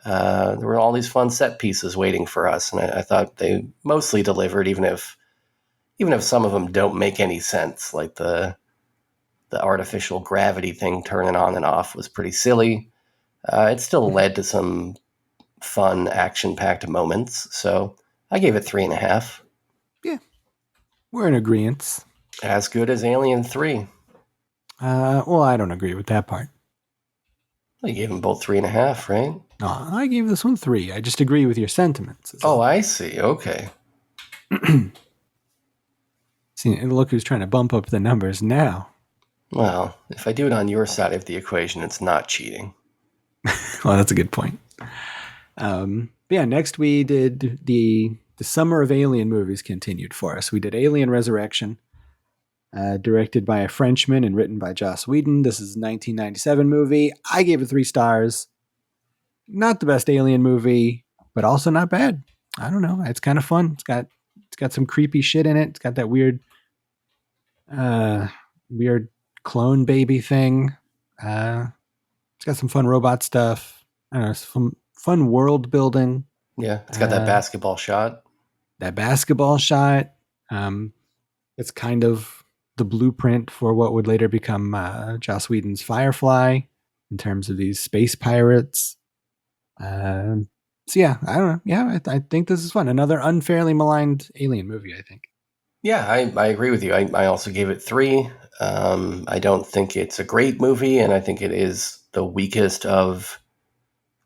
there were all these fun set pieces waiting for us, and I thought they mostly delivered, even if some of them don't make any sense. Like the artificial gravity thing turning on and off was pretty silly. It still led to some fun, action-packed moments, so I gave it 3.5. Yeah, we're in agreement. As good as Alien 3. Well, I don't agree with that part. I gave them both 3.5, right? No, I gave this one 3. I just agree with your sentiments. Oh, I see. Okay. See, look who's trying to bump up the numbers now. Well, if I do it on your side of the equation, it's not cheating. Well, that's a good point. But yeah, next we did the Summer of Alien movies continued for us. We did Alien Resurrection, directed by a Frenchman and written by Joss Whedon. This is a 1997 movie. I gave it 3 stars. Not the best Alien movie, but also not bad. I don't know. It's kind of fun. It's got some creepy shit in it. It's got that weird clone baby thing. It's got some fun robot stuff. I don't know, some fun world building. Yeah, it's got that basketball shot. It's kind of the blueprint for what would later become Joss Whedon's Firefly in terms of these space pirates. So yeah, I don't know. Yeah, I think this is fun. Another unfairly maligned Alien movie, I think. Yeah, I agree with you. I also gave it 3. I don't think it's a great movie, and I think it is the weakest of,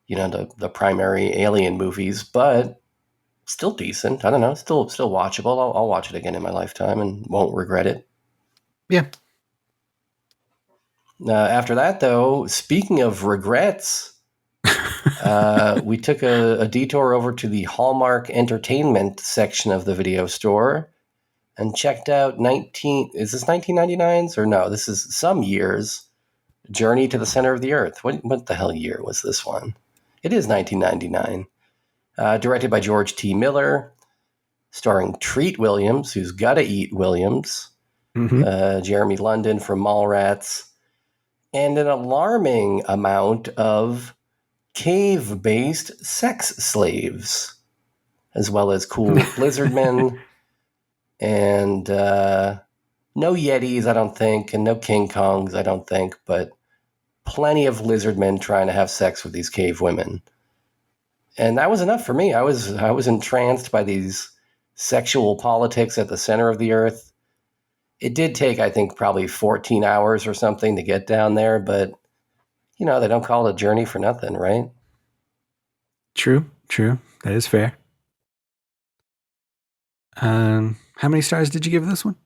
the primary Alien movies, but still decent. I don't know, still watchable. I'll watch it again in my lifetime and won't regret it. Yeah. After that, though, speaking of regrets, we took a detour over to the Hallmark Entertainment section of the video store and checked out is this 1999's or no? This is some years Journey to the Center of the Earth. What the hell year was this one? It is 1999. Directed by George T. Miller, starring Treat Williams, who's Gotta Eat Williams, Jeremy London from Mallrats, and an alarming amount of cave-based sex slaves, as well as cool lizardmen, and no Yetis, I don't think, and no King Kongs, I don't think, but plenty of lizardmen trying to have sex with these cave women. And that was enough for me. I was entranced by these sexual politics at the center of the earth. It did take, I think, probably 14 hours or something to get down there, but You know, they don't call it a journey for nothing, right? True. That is fair. How many stars did you give this one?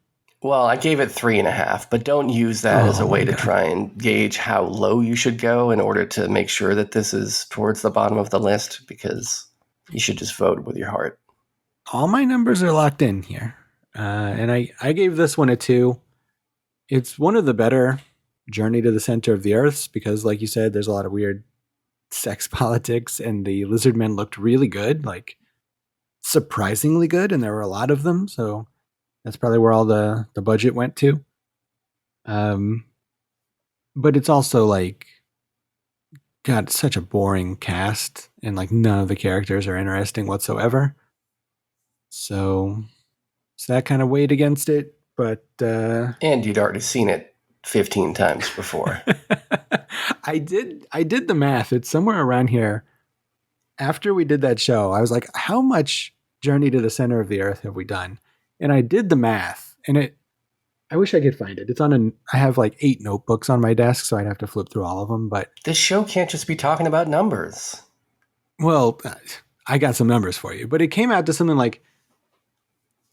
Well, I gave it 3.5, but don't use that as a Oh way my to God. try and gauge how low you should go in order to make sure that this is towards the bottom of the list, because you should just vote with your heart. All my numbers are locked in here. And I gave this one a 2. It's one of the better Journey to the Center of the Earths because, like you said, there's a lot of weird sex politics, and the lizard men looked really good, like surprisingly good, and there were a lot of them. So that's probably where all the budget went to. But it's also like got such a boring cast, and like none of the characters are interesting whatsoever. So that kind of weighed against it. But And you'd already seen it 15 times before. I did the math. It's somewhere around here. After we did that show, I was like, how much Journey to the Center of the Earth have we done? And I did the math, and I wish I could find it. I have like 8 notebooks on my desk, so I'd have to flip through all of them. But This show can't just be talking about numbers. well, I got some numbers for you, but it came out to something like,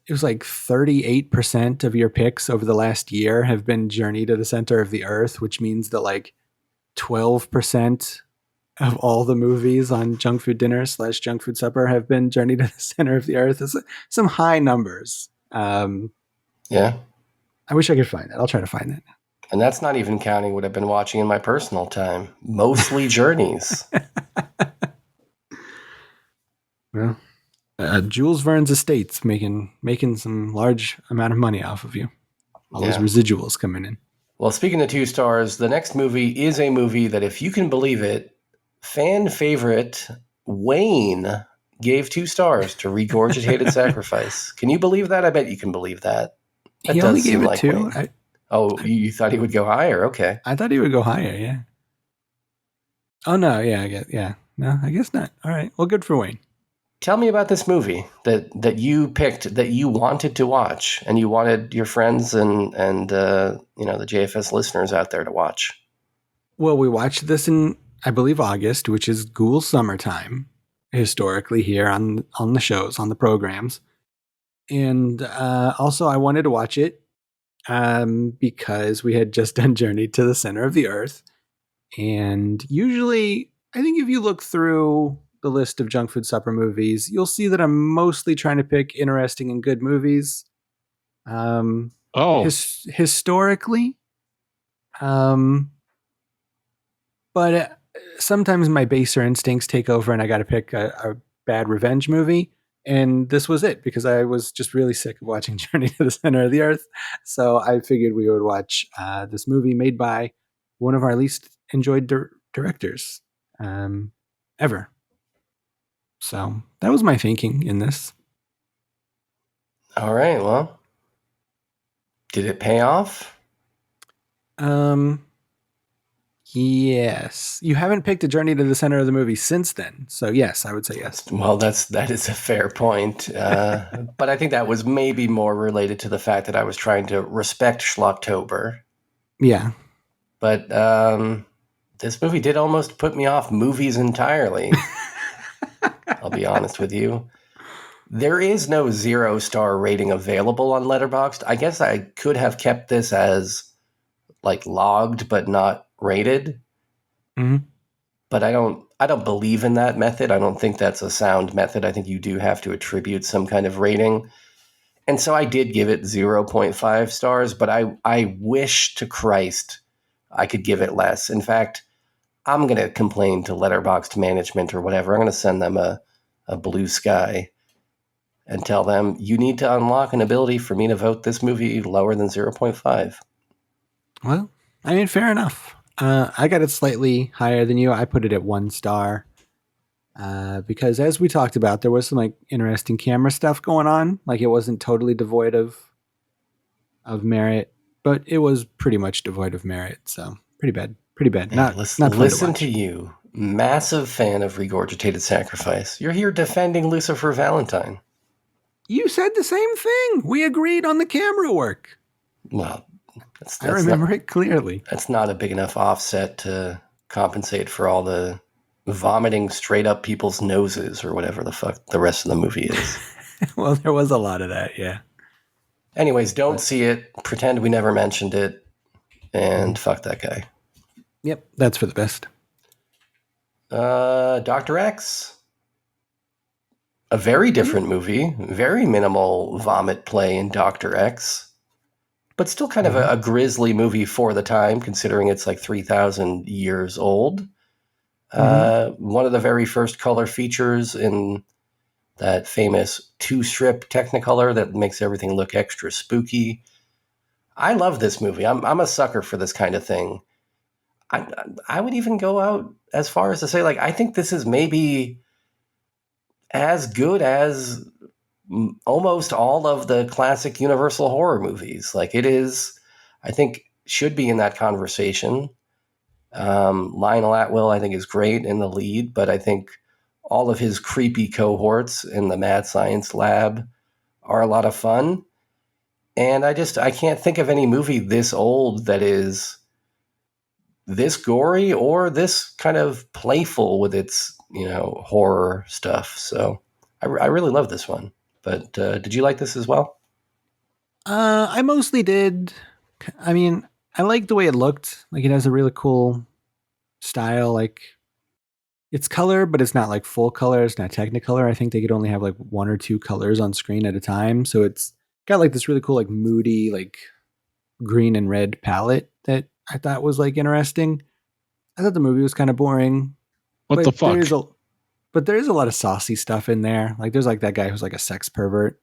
it was like 38% of your picks over the last year have been Journey to the Center of the Earth, which means that like 12% of all the movies on Junk Food Dinner / Junk Food Supper have been Journey to the Center of the Earth. It's some high numbers. Yeah. I wish I could find that. I'll try to find it. And that's not even counting what I've been watching in my personal time. Mostly journeys. Well, Jules Verne's estate's making some large amount of money off of you. All those Yeah. residuals coming in. Well, speaking of 2 stars, the next movie is a movie that, if you can believe it, fan favorite Wayne gave 2 stars to Regurgitated Sacrifice. Can you believe that? I bet you can believe that. That He does only seem gave it like 2. Wayne. Oh, you thought he would go higher? Okay. I thought he would go higher. Yeah. Oh no. Yeah. No, I guess not. All right. Well, good for Wayne. Tell me about this movie that you picked, that you wanted to watch, and you wanted your friends and the JFS listeners out there to watch. Well, we watched this in, I believe, August, which is Ghoul summertime, historically here on the shows, on the programs. And also, I wanted to watch it because we had just done Journey to the Center of the Earth. And usually, I think if you look through the list of Junk Food Supper movies, you'll see that I'm mostly trying to pick interesting and good movies. Historically. But sometimes my baser instincts take over and I got to pick a bad revenge movie. And this was it, because I was just really sick of watching Journey to the Center of the Earth. So I figured we would watch this movie made by one of our least enjoyed directors ever. So that was my thinking in this. All right. Well, did it pay off? Yes. You haven't picked a Journey to the Center of the movie since then. So yes, I would say yes. Well, that is a fair point. But I think that was maybe more related to the fact that I was trying to respect Schlocktober. Yeah. But this movie did almost put me off movies entirely. I'll be honest with you. There is no 0-star rating available on Letterboxd. I guess I could have kept this as like logged but not rated. Mm-hmm. But I don't believe in that method. I don't think that's a sound method. I think you do have to attribute some kind of rating. And so I did give it 0.5 stars, but I wish to Christ I could give it less. In fact, I'm going to complain to Letterboxd management or whatever. I'm going to send them a blue sky and tell them, you need to unlock an ability for me to vote this movie lower than 0.5. Well, I mean, fair enough. I got it slightly higher than you. I put it at 1 star because, as we talked about, there was some like interesting camera stuff going on. Like, it wasn't totally devoid of merit, but it was pretty much devoid of merit. So pretty bad. Not listen to you, massive fan of Regurgitated Sacrifice. You're here defending Lucifer Valentine. You said the same thing. We agreed on the camera work. Well, I remember it clearly. That's not a big enough offset to compensate for all the vomiting straight up people's noses or whatever the fuck the rest of the movie is. Well, there was a lot of that, yeah. Anyways, don't see it. Pretend we never mentioned it. And fuck that guy. Yep, that's for the best. Dr. X. A very different movie. Very minimal vomit play in Dr. X. But still kind of a grisly movie for the time, considering it's like 3,000 years old. One of the very first color features in that famous 2-strip Technicolor that makes everything look extra spooky. I love this movie. I'm a sucker for this kind of thing. I would even go out as far as to say, like, I think this is maybe as good as almost all of the classic Universal horror movies. Like, it is, I think, should be in that conversation. Lionel Atwill, I think, is great in the lead, but I think all of his creepy cohorts in the Mad Science Lab are a lot of fun. And I can't think of any movie this old that is this gory or this kind of playful with its, horror stuff. So I really love this one. But did you like this as well? I mostly did. I mean, I like the way it looked. Like, it has a really cool style. Like, it's color, but it's not like full color. It's not Technicolor. I think they could only have like 1 or 2 colors on screen at a time. So it's got like this really cool, like moody, like green and red palette that I thought was like interesting. I thought the movie was kind of boring. What the fuck? But there is a lot of saucy stuff in there. Like, there's like that guy who's like a sex pervert.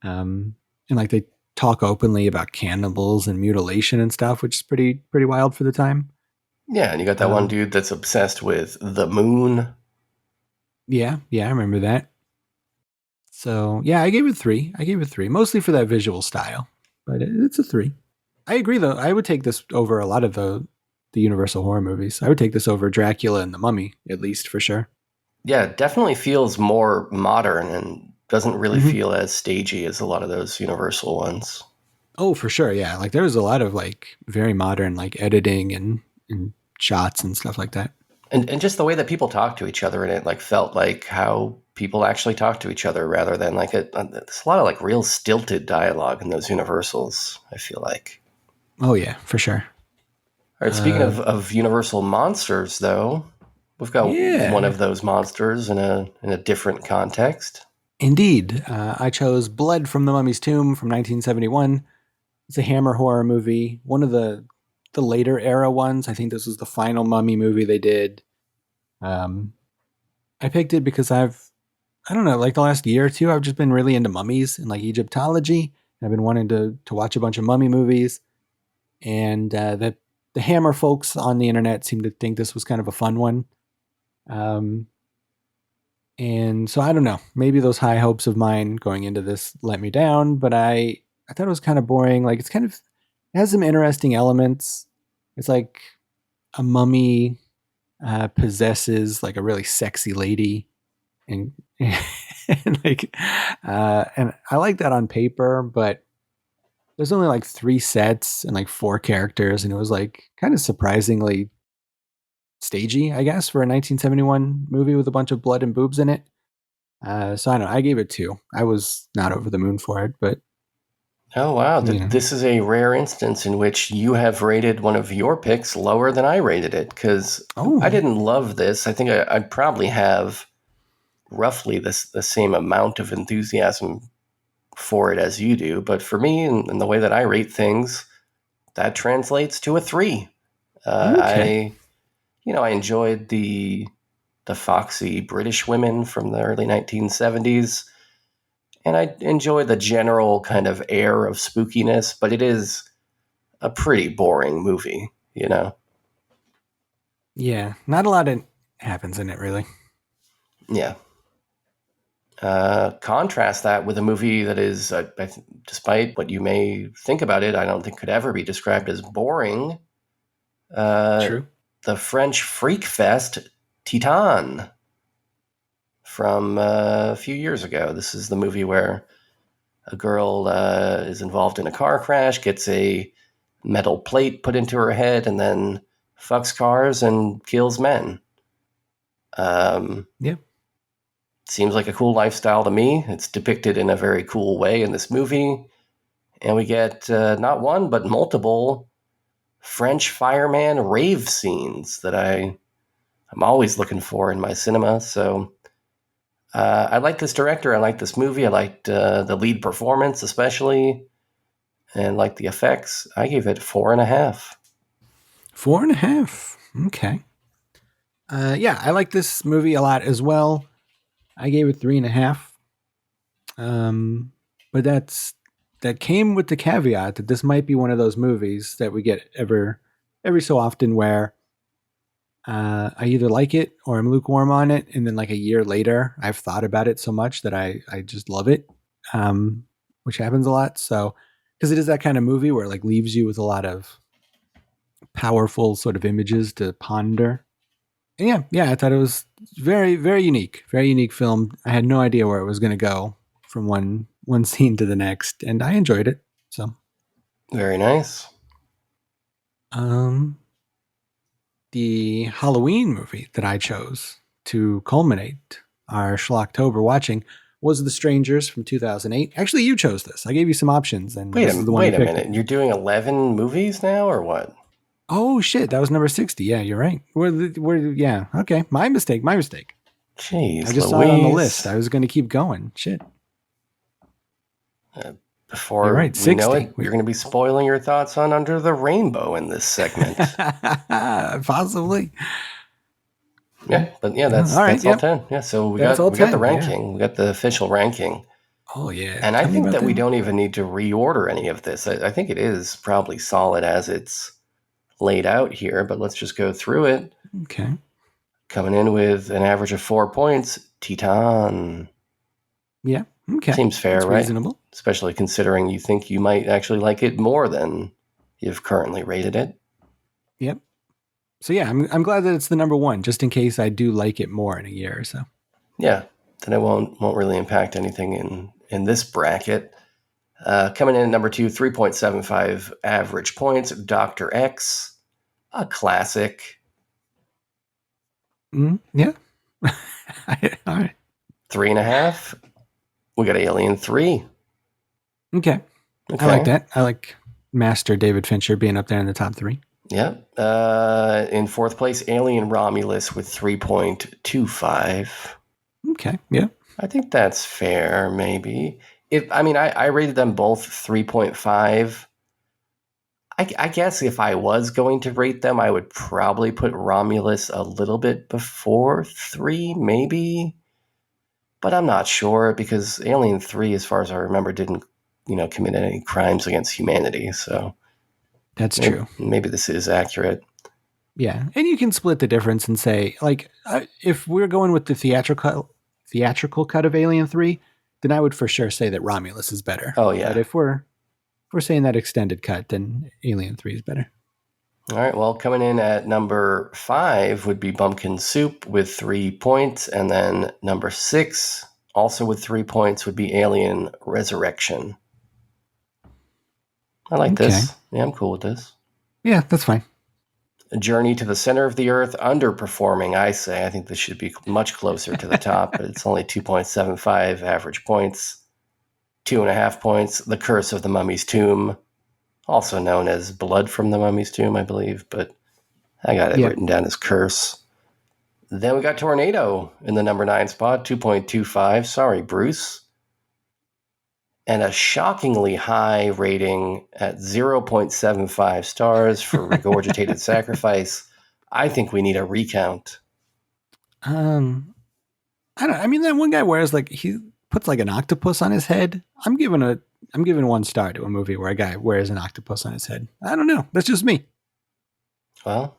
And like they talk openly about cannibals and mutilation and stuff, which is pretty wild for the time. Yeah, and you got that one dude that's obsessed with the moon. Yeah, I remember that. So yeah, I gave it 3. Mostly for that visual style, but it's a 3. I agree though. I would take this over a lot of the Universal horror movies. I would take this over Dracula and the Mummy, at least, for sure. Yeah, it definitely feels more modern and doesn't really feel as stagey as a lot of those Universal ones. Oh, for sure. Yeah. Like, there was a lot of like very modern like editing and shots and stuff like that. And just the way that people talk to each other in it, like, felt like how people actually talk to each other rather than like there's a lot of like real stilted dialogue in those Universals, I feel like. Oh yeah, for sure. All right, speaking of Universal monsters, though, we've got one of those monsters in a different context. Indeed. I chose Blood from the Mummy's Tomb from 1971. It's a Hammer horror movie. One of the later era ones. I think this was the final Mummy movie they did. I picked it because I don't know, like the last year or two, I've just been really into mummies and like Egyptology. I've been wanting to watch a bunch of mummy movies. And the Hammer folks on the internet seem to think this was kind of a fun one. And so I don't know, maybe those high hopes of mine going into this let me down, but I thought it was kind of boring. Like, it has some interesting elements. It's like a mummy possesses like a really sexy lady, and and I like that on paper, but there's only like 3 sets and like 4 characters, and it was like kind of surprisingly stagey, I guess, for a 1971 movie with a bunch of blood and boobs in it. So I don't know. I gave it 2. I was not over the moon for it, but oh wow, this is a rare instance in which you have rated one of your picks lower than I rated it, because I didn't love this. I think I'd probably have roughly the same amount of enthusiasm for it as you do, but for me and the way that I rate things, that translates to a 3. Okay. I enjoyed the foxy British women from the early 1970s, and I enjoy the general kind of air of spookiness, but it is a pretty boring movie, Yeah, not a lot happens in it, really. Yeah. Contrast that with a movie that is, despite what you may think about it, I don't think could ever be described as boring. True. The French Freak Fest, Titan, from a few years ago. This is the movie where a girl is involved in a car crash, gets a metal plate put into her head, and then fucks cars and kills men. Yeah. Seems like a cool lifestyle to me. It's depicted in a very cool way in this movie. And we get not one, but multiple French fireman rave scenes that I'm always looking for in my cinema. So I like this director. I like this movie. I liked the lead performance, especially, and like the effects. I gave it 4.5. 4.5. Okay. Yeah, I like this movie a lot as well. I gave it 3.5. But that came with the caveat that this might be one of those movies that we get every so often where I either like it or I'm lukewarm on it, and then like a year later, I've thought about it so much that I just love it, which happens a lot. So, because it is that kind of movie where it like leaves you with a lot of powerful sort of images to ponder. And yeah, I thought it was very, very unique film. I had no idea where it was going to go from one scene to the next, and I enjoyed it. So, Very nice. The Halloween movie that I chose to culminate our Schlocktober watching was The Strangers from 2008. Actually, you chose this. I gave you some options, and Wait this is the one a you picked. minute. You're doing 11 movies now, or what? Oh shit, that was number 60. Yeah, you're right. Yeah, okay. My mistake. Jeez, I just saw it on the list. I was going to keep going. Shit. Before You're right, we know 60. it, you're going to be spoiling your thoughts on Under the Rainbow in this segment. Possibly. Yeah, but yeah, that's all right, that's all 10. Yeah, so we got the 10, ranking. yeah. We got the official ranking. Oh yeah. And I Tell me think about that we don't even need to reorder any of this. I think it is probably solid as it's laid out here, but let's just go through it. Okay. Coming in with an average of 4 points, Titan. Yeah. Okay. Seems fair, That's right? reasonable. Especially considering you think you might actually like it more than you've currently rated it. Yep. So yeah, I'm glad that it's the number one, just in case I do like it more in a year or so. Yeah, then it won't really impact anything in this bracket. Coming in at number 2, 3.75 average points, Dr. X, a classic. Yeah. All right. 3.5. We got Alien 3. Okay. I like that. I like Master David Fincher being up there in the top 3. Yep. In fourth place, Alien Romulus with 3.25. Okay. Yeah. I think that's fair, maybe. I rated them both 3.5. I guess if I was going to rate them, I would probably put Romulus a little bit before 3, maybe. But I'm not sure because Alien 3, as far as I remember, didn't, commit any crimes against humanity. So that's true. Maybe this is accurate. Yeah. And you can split the difference and say, like, if we're going with the theatrical cut of Alien 3, then I would for sure say that Romulus is better. Oh, yeah. But if we're saying that extended cut, then Alien 3 is better. All right. Well, coming in at number 5 would be Bumpkin Soup with 3 points. And then number 6, also with 3 points, would be Alien Resurrection. I like this. Yeah, I'm cool with this. Yeah, that's fine. A Journey to the Center of the Earth, underperforming, I say. I think this should be much closer to the top, but it's only 2.75 average points. 2.5 points, The Curse of the Mummy's Tomb, also known as Blood from the Mummy's Tomb, I believe, but I got it written down as Curse. Then we got Tornado in the number 9 spot, 2.25. Sorry, Bruce. And a shockingly high rating at 0.75 stars for Regurgitated Sacrifice. I think we need a recount. I don't know. I mean, that one guy wears he puts like an octopus on his head. I'm giving 1 star to a movie where a guy wears an octopus on his head. I don't know. That's just me. Well,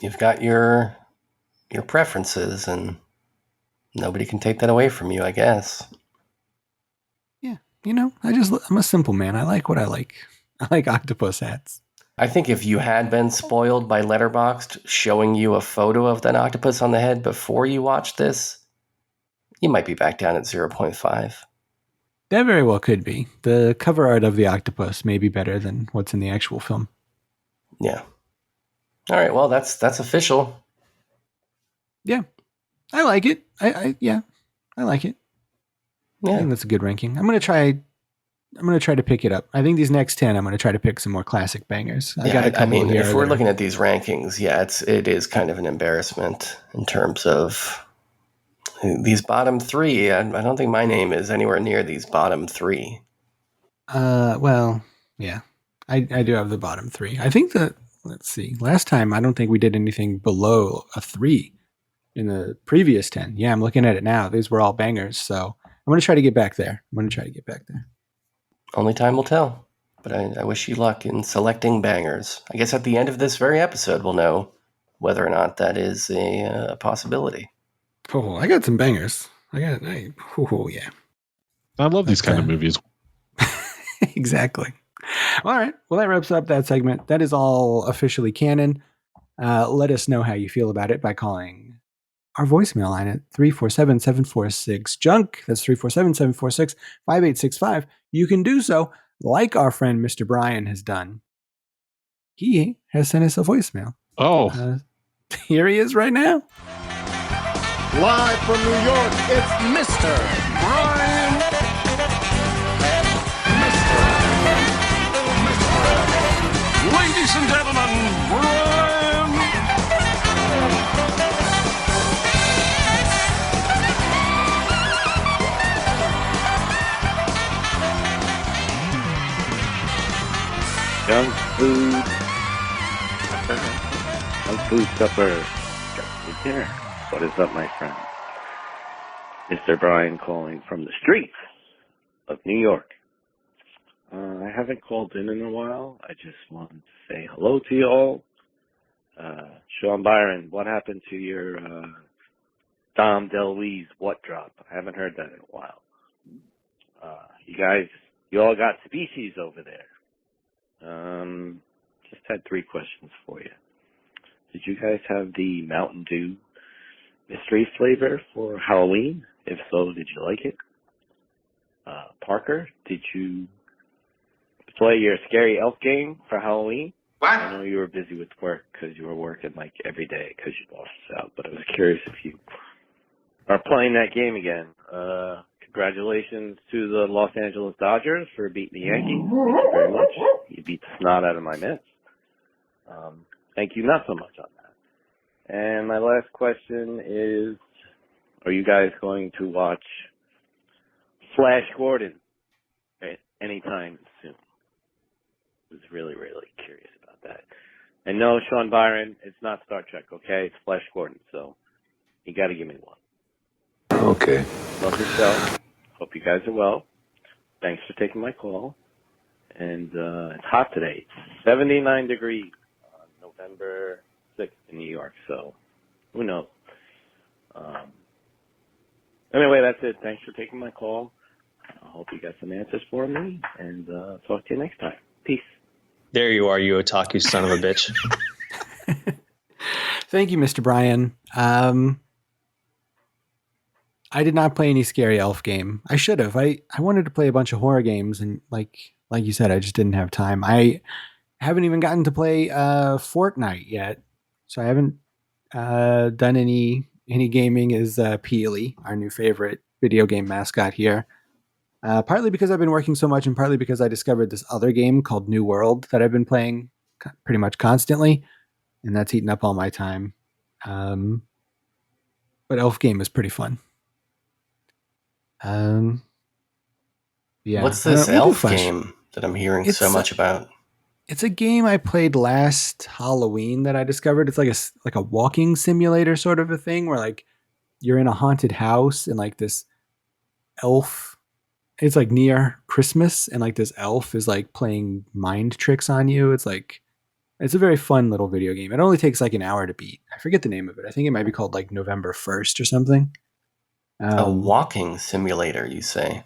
you've got your preferences, and nobody can take that away from you, I guess. Yeah. I'm a simple man. I like what I like. I like octopus hats. I think if you had been spoiled by Letterboxd showing you a photo of that octopus on the head before you watched this, you might be back down at 0.5. That very well could be. The cover art of the octopus may be better than what's in the actual film. Yeah. All right, well, that's official. Yeah, I like it. I like it. I Yeah. think that's a good ranking. I'm gonna try to pick it up. I think these next 10, I'm gonna try to pick some more classic bangers. I got a couple I mean, here. if we're that looking at these rankings, it is kind of an embarrassment in terms of these bottom three. I don't think my name is anywhere near these bottom three. Well, yeah, I do have the bottom three. I think that, let's see, last time I don't think we did anything below a 3 in the previous 10. Yeah, I'm looking at it now. These were all bangers. So I'm going to try to get back there. Only time will tell. But I wish you luck in selecting bangers. I guess at the end of this very episode, we'll know whether or not that is a possibility. Oh, I got some bangers. Oh, yeah. I love these kind of movies. Exactly. All right. Well, that wraps up that segment. That is all officially canon. Let us know how you feel about it by calling our voicemail line at 347-746-JUNK. That's 347-746-5865. You can do so like our friend Mr. Brian has done. He has sent us a voicemail. Oh. Here he is right now. Live from New York, it's Mr. Brian. Ladies and gentlemen, Brian. Junk food. Junk food supper. Junk food dinner. What is up, my friend? Mr. Brian calling from the streets of New York. I haven't called in a while. I just wanted to say hello to you all. Sean Byron, what happened to your Dom DeLuise what drop? I haven't heard that in a while. You all got species over there. Just had 3 questions for you. Did you guys have the Mountain Dew mystery flavor for Halloween? If so, did you like it? Parker, did you play your scary elf game for Halloween? What? I know you were busy with work because you were working like every day because you lost out, but I was curious if you are playing that game again. Congratulations to the Los Angeles Dodgers for beating the Yankees. Thank you very much. You beat the snot out of my Mets. Thank you not so much on that. And my last question is, are you guys going to watch Flash Gordon anytime soon? I was really, really curious about that. And no, Sean Byron, it's not Star Trek, okay? It's Flash Gordon, so you got to give me one. Okay. Love your show. Hope you guys are well. Thanks for taking my call. And it's hot today. It's 79 degrees on November 6th in New York, so who knows? Anyway, that's it. Thanks for taking my call. I hope you got some answers for me, and talk to you next time. Peace. There you are, you otaku son of a bitch. Thank you, Mr. Brian. I did not play any scary elf game. I should have. I wanted to play a bunch of horror games, and like you said, I just didn't have time. I haven't even gotten to play Fortnite yet, so I haven't done any gaming as Peely, our new favorite video game mascot here. Partly because I've been working so much, and partly because I discovered this other game called New World that I've been playing pretty much constantly, and that's eaten up all my time. But elf game is pretty fun. Yeah. What's this elf game that I'm hearing so much about? It's a game I played last Halloween that I discovered. It's like a walking simulator sort of a thing where like you're in a haunted house and like this elf, it's like near Christmas and like this elf is like playing mind tricks on you. It's a very fun little video game. It only takes like an hour to beat. I forget the name of it. I think it might be called like November 1st or something. A walking simulator, you say?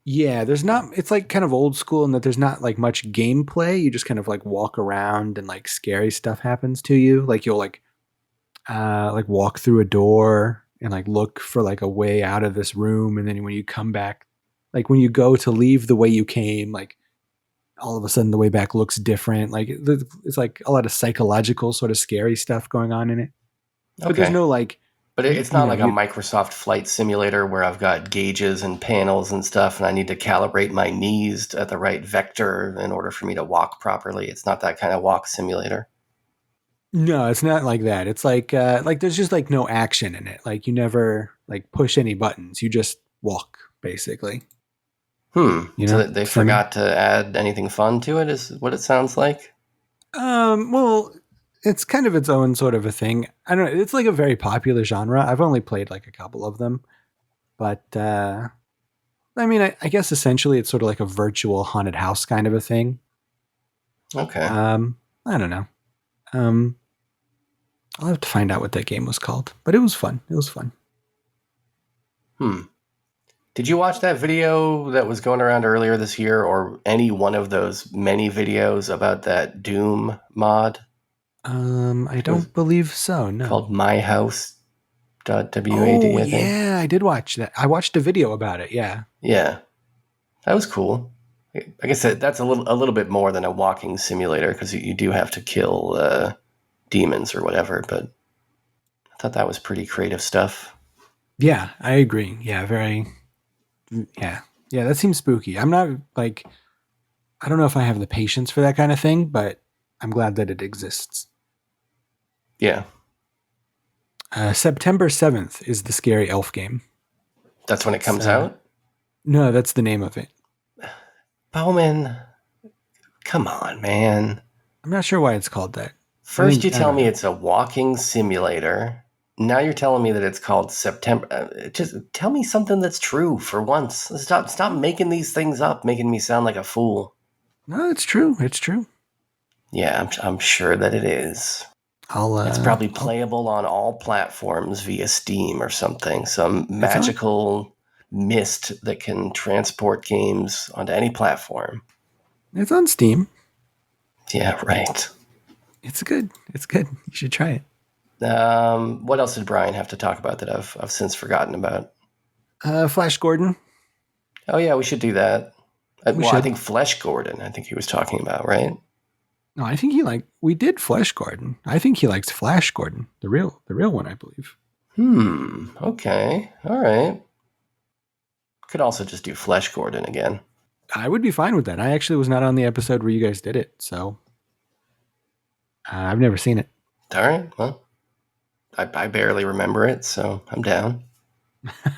Yeah, it's like kind of old school in that there's not like much gameplay. You just kind of like walk around and like scary stuff happens to you. Like you'll like walk through a door and like look for like a way out of this room. And then when you come back, like when you go to leave the way you came, like all of a sudden the way back looks different. Like it's like a lot of psychological sort of scary stuff going on in it. But there's no like. But it's not like a Microsoft Flight Simulator where I've got gauges and panels and stuff, and I need to calibrate my knees at the right vector in order for me to walk properly. It's not that kind of walk simulator. No, it's not like that. It's like there's just like no action in it. Like you never like push any buttons. You just walk basically. You know, so they forgot to add anything fun to it is what it sounds like. Well, it's kind of its own sort of a thing. I don't know. It's like a very popular genre. I've only played like a couple of them, but I mean, I guess essentially it's sort of like a virtual haunted house kind of a thing. Okay. I don't know. I'll have to find out what that game was called, but it was fun. It was fun. Did you watch that video that was going around earlier this year, or any one of those many videos about that Doom mod? I don't believe so. No. Called myhouse.wad. Oh, yeah, I did watch that. I watched a video about it. Yeah. Yeah. That was cool. I guess that's a little bit more than a walking simulator because you do have to kill demons or whatever, but I thought that was pretty creative stuff. Yeah, I agree. Yeah, yeah, that seems spooky. I'm not like, I don't know if I have the patience for that kind of thing, but I'm glad that it exists. Yeah. September 7th is the Scary Elf game. That's when it comes out? No, that's the name of it. Bowman, come on, man. I'm not sure why it's called that. First you tell me it's a walking simulator. Now you're telling me that it's called September. Just tell me something that's true for once. Stop making these things up, making me sound like a fool. No, it's true. It's true. Yeah, I'm sure that it is. It's probably playable on all platforms via Steam or something. Some magical mist that can transport games onto any platform. It's on Steam. Yeah, right. It's good. It's good. You should try it. What else did Brian have to talk about that I've since forgotten about? Flash Gordon. Oh yeah, we should do that. I think Flesh Gordon. I think he was talking about, right? No, I think we did Flesh Gordon. I think he likes Flash Gordon, the real one, I believe. Okay. All right. Could also just do Flesh Gordon again. I would be fine with that. I actually was not on the episode where you guys did it, so I've never seen it. All right. Well, I barely remember it, so I'm down.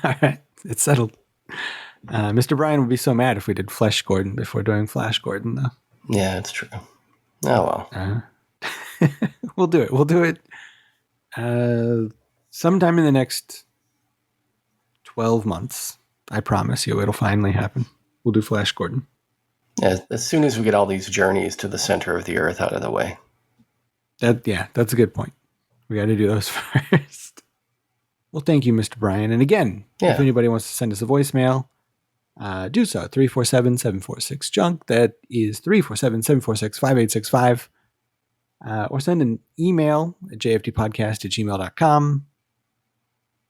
All right. It's settled. Mr. Brian would be so mad if we did Flesh Gordon before doing Flash Gordon, though. Yeah, it's true. Oh, well. We'll do it. We'll do it sometime in the next 12 months. I promise you it'll finally happen. We'll do Flash Gordon. Yeah, as soon as we get all these journeys to the center of the earth out of the way. That's a good point. We got to do those first. Well, thank you, Mr. Brian. And again, if anybody wants to send us a voicemail, do so. 347-746-JUNK. That is 347-746-5865. Or send an email at jftpodcast@gmail.com.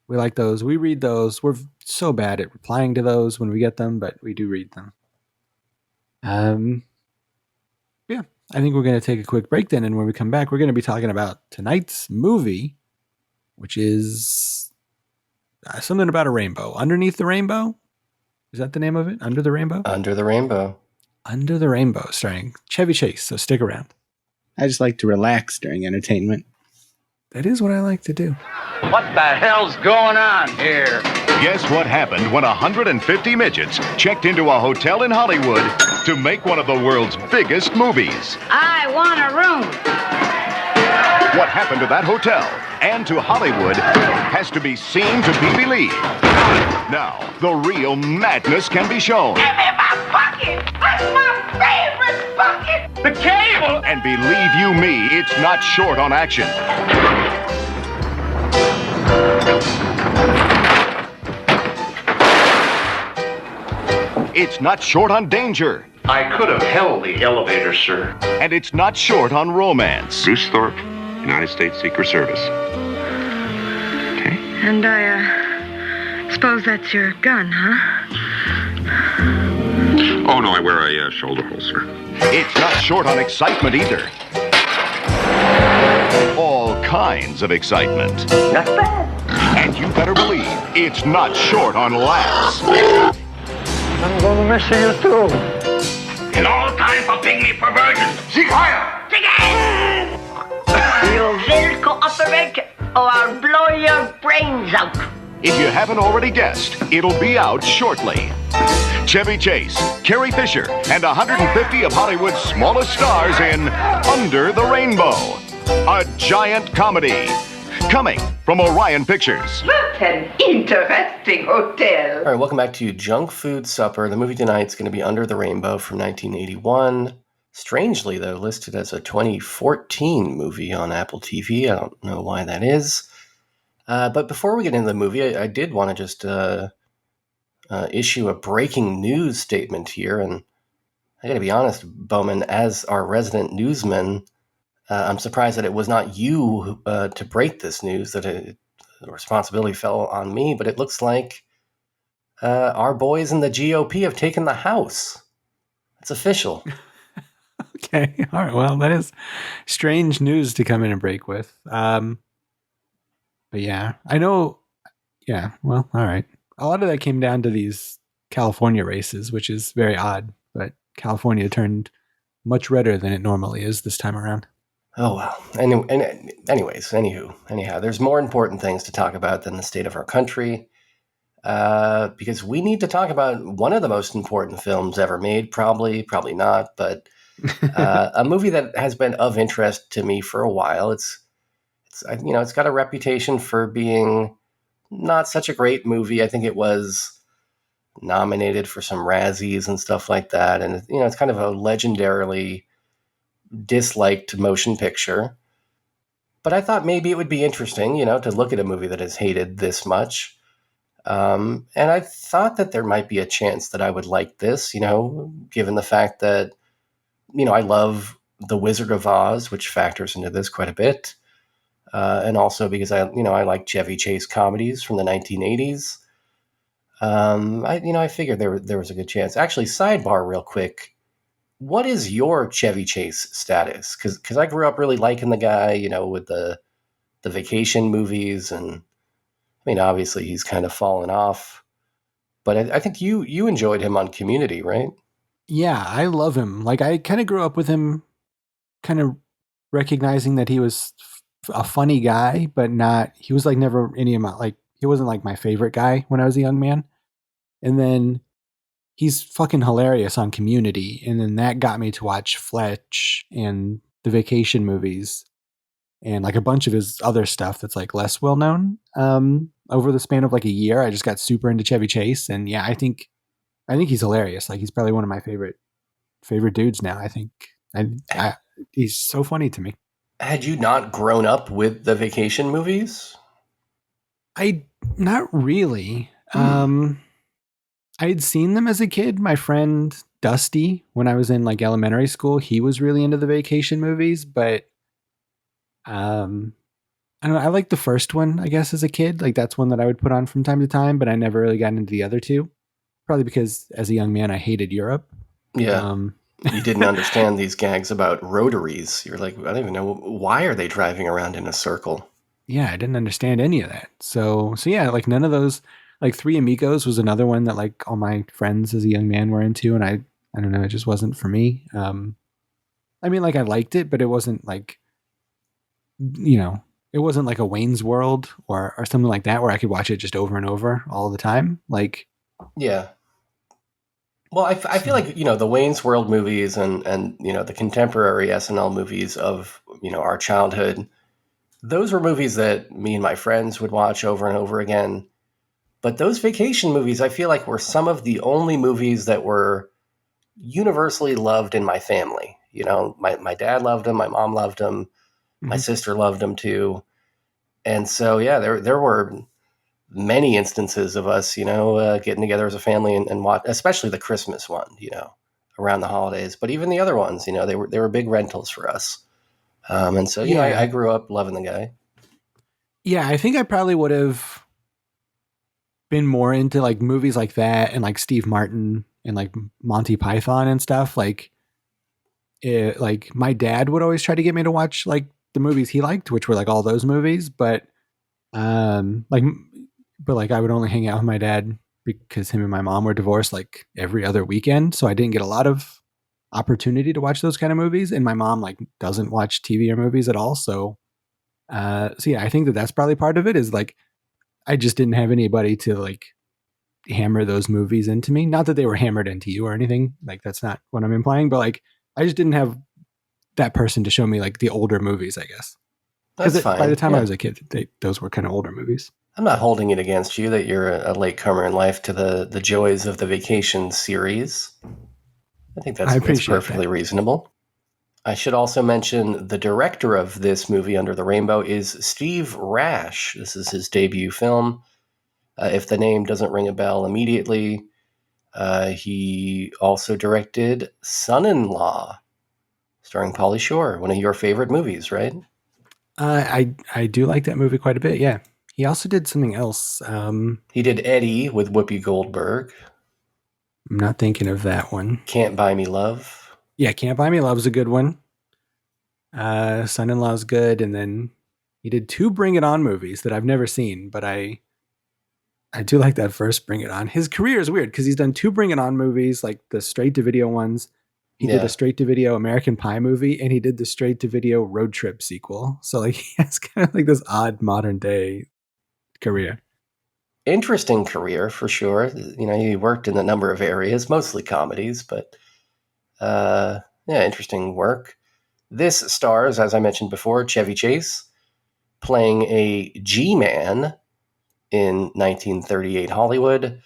We like those. We read those. We're so bad at replying to those when we get them, but we do read them. Yeah, I think we're going to take a quick break then. And when we come back, we're going to be talking about tonight's movie, which is something about a rainbow. Underneath the Rainbow? Is that the name of it? Under the Rainbow? Under the Rainbow. Under the Rainbow, starring Chevy Chase. So stick around. I just like to relax during entertainment. That is what I like to do. What the hell's going on here? Guess what happened when 150 midgets checked into a hotel in Hollywood to make one of the world's biggest movies? I want a room. What happened to that hotel and to Hollywood has to be seen to be believed. Now, the real madness can be shown. Give me my bucket. That's my favorite bucket. The cable. And believe you me, it's not short on action. It's not short on danger. I could have held the elevator, sir. And it's not short on romance. Bruce Thorpe, United States Secret Service. Okay. And I suppose that's your gun, huh? Oh, no, I wear a shoulder holster. It's not short on excitement either. All kinds of excitement. Not bad. And you better believe it's not short on laughs. I'm gonna miss you too. No time for pygmy perversion. Seek higher. You will cooperate or I'll blow your brains out. If you haven't already guessed, it'll be out shortly. Chevy Chase, Carrie Fisher, and 150 of Hollywood's smallest stars in Under the Rainbow, a giant comedy. Coming from Orion Pictures. What an interesting hotel. All right, welcome back to Junk Food Supper. The movie tonight's going to be Under the Rainbow from 1981. Strangely, though, listed as a 2014 movie on Apple TV. I don't know why that is. But before we get into the movie, I did want to just issue a breaking news statement here. And I got to be honest, Bowman, as our resident newsman, I'm surprised that it was not you to break this news, that the responsibility fell on me. But it looks like our boys in the GOP have taken the House. It's official. Okay. All right. Well, that is strange news to come in and break with. But yeah, I know. Yeah. Well, all right. A lot of that came down to these California races, which is very odd. But California turned much redder than it normally is this time around. Oh, well. Anyhow, there's more important things to talk about than the state of our country. Because we need to talk about one of the most important films ever made, probably not, but a movie that has been of interest to me for a while. It's got a reputation for being not such a great movie. I think it was nominated for some Razzies and stuff like that. And, it's kind of a legendarily disliked motion picture. But I thought maybe it would be interesting, to look at a movie that is hated this much. And I thought that there might be a chance that I would like this, given the fact that, I love The Wizard of Oz, which factors into this quite a bit. And also because I like Chevy Chase comedies from the 1980s. I figured there was a good chance. Actually, sidebar real quick. What is your Chevy Chase status? Because I grew up really liking the guy, with the vacation movies, and obviously he's kind of fallen off. But I think you enjoyed him on Community, right? Yeah, I love him. Like, I kind of grew up with him, kind of recognizing that he was a funny guy, but he was like never any amount, like he wasn't like my favorite guy when I was a young man. And then he's fucking hilarious on Community. And then that got me to watch Fletch and the vacation movies and like a bunch of his other stuff that's like less well known. Over the span of like a year, I just got super into Chevy Chase. And yeah, I think he's hilarious. Like, he's probably one of my favorite dudes now. I think he's so funny to me. Had you not grown up with the vacation movies? Not really. I had seen them as a kid. My friend Dusty, when I was in like elementary school, he was really into the vacation movies, but I don't know. I liked the first one, I guess, as a kid. Like, that's one that I would put on from time to time, but I never really got into the other two. Probably because as a young man, I hated Europe. Yeah. You didn't understand these gags about rotaries. You're like, I don't even know, why are they driving around in a circle? Yeah, I didn't understand any of that. So yeah, like none of those, like Three Amigos was another one that like all my friends as a young man were into. And I don't know, it just wasn't for me. I mean, like I liked it, but it wasn't like, it wasn't like a Wayne's World or something like that where I could watch it just over and over all the time. Like, yeah. Well, I feel like, the Wayne's World movies and the contemporary SNL movies of, our childhood, those were movies that me and my friends would watch over and over again. But those vacation movies, I feel like, were some of the only movies that were universally loved in my family. My dad loved them. My mom loved them. Mm-hmm. My sister loved them too. And so, yeah, there were many instances of us, getting together as a family and watch, especially the Christmas one, around the holidays. But even the other ones, they were big rentals for us. And so, I grew up loving the guy. Yeah, I think I probably would have been more into like movies like that and like Steve Martin and like Monty Python and stuff. Like my dad would always try to get me to watch like the movies he liked, which were like all those movies. But I would only hang out with my dad because him and my mom were divorced like every other weekend. So I didn't get a lot of opportunity to watch those kind of movies. And my mom like doesn't watch TV or movies at all. So yeah, I think that's probably part of it is like, I just didn't have anybody to like hammer those movies into me. Not that they were hammered into you or anything. Like that's not what I'm implying, but like, I just didn't have that person to show me like the older movies, I guess. That's fine. By the time I was a kid, those were kind of older movies. I'm not holding it against you that you're a latecomer in life to the joys of the Vacation series. I think that's perfectly reasonable. I should also mention the director of this movie, Under the Rainbow, is Steve Rash. This is his debut film. If the name doesn't ring a bell immediately, he also directed Son-in-Law, starring Pauly Shore, one of your favorite movies, right? I do like that movie quite a bit, yeah. He also did something else. He did Eddie with Whoopi Goldberg. I'm not thinking of that one. Can't Buy Me Love. Yeah, Can't Buy Me Love's a good one. Son-in-Law's good, and then he did 2 Bring It On movies that I've never seen, but I do like that first Bring It On. His career is weird because he's done 2 Bring It On movies, like the straight-to-video ones. He did a straight-to-video American Pie movie, and he did the straight-to-video Road Trip sequel. So like he has kind of like this odd modern-day career. Interesting career, for sure. You know, he worked in a number of areas, mostly comedies, but interesting work. This stars, as I mentioned before, Chevy Chase playing a G-man in 1938 Hollywood.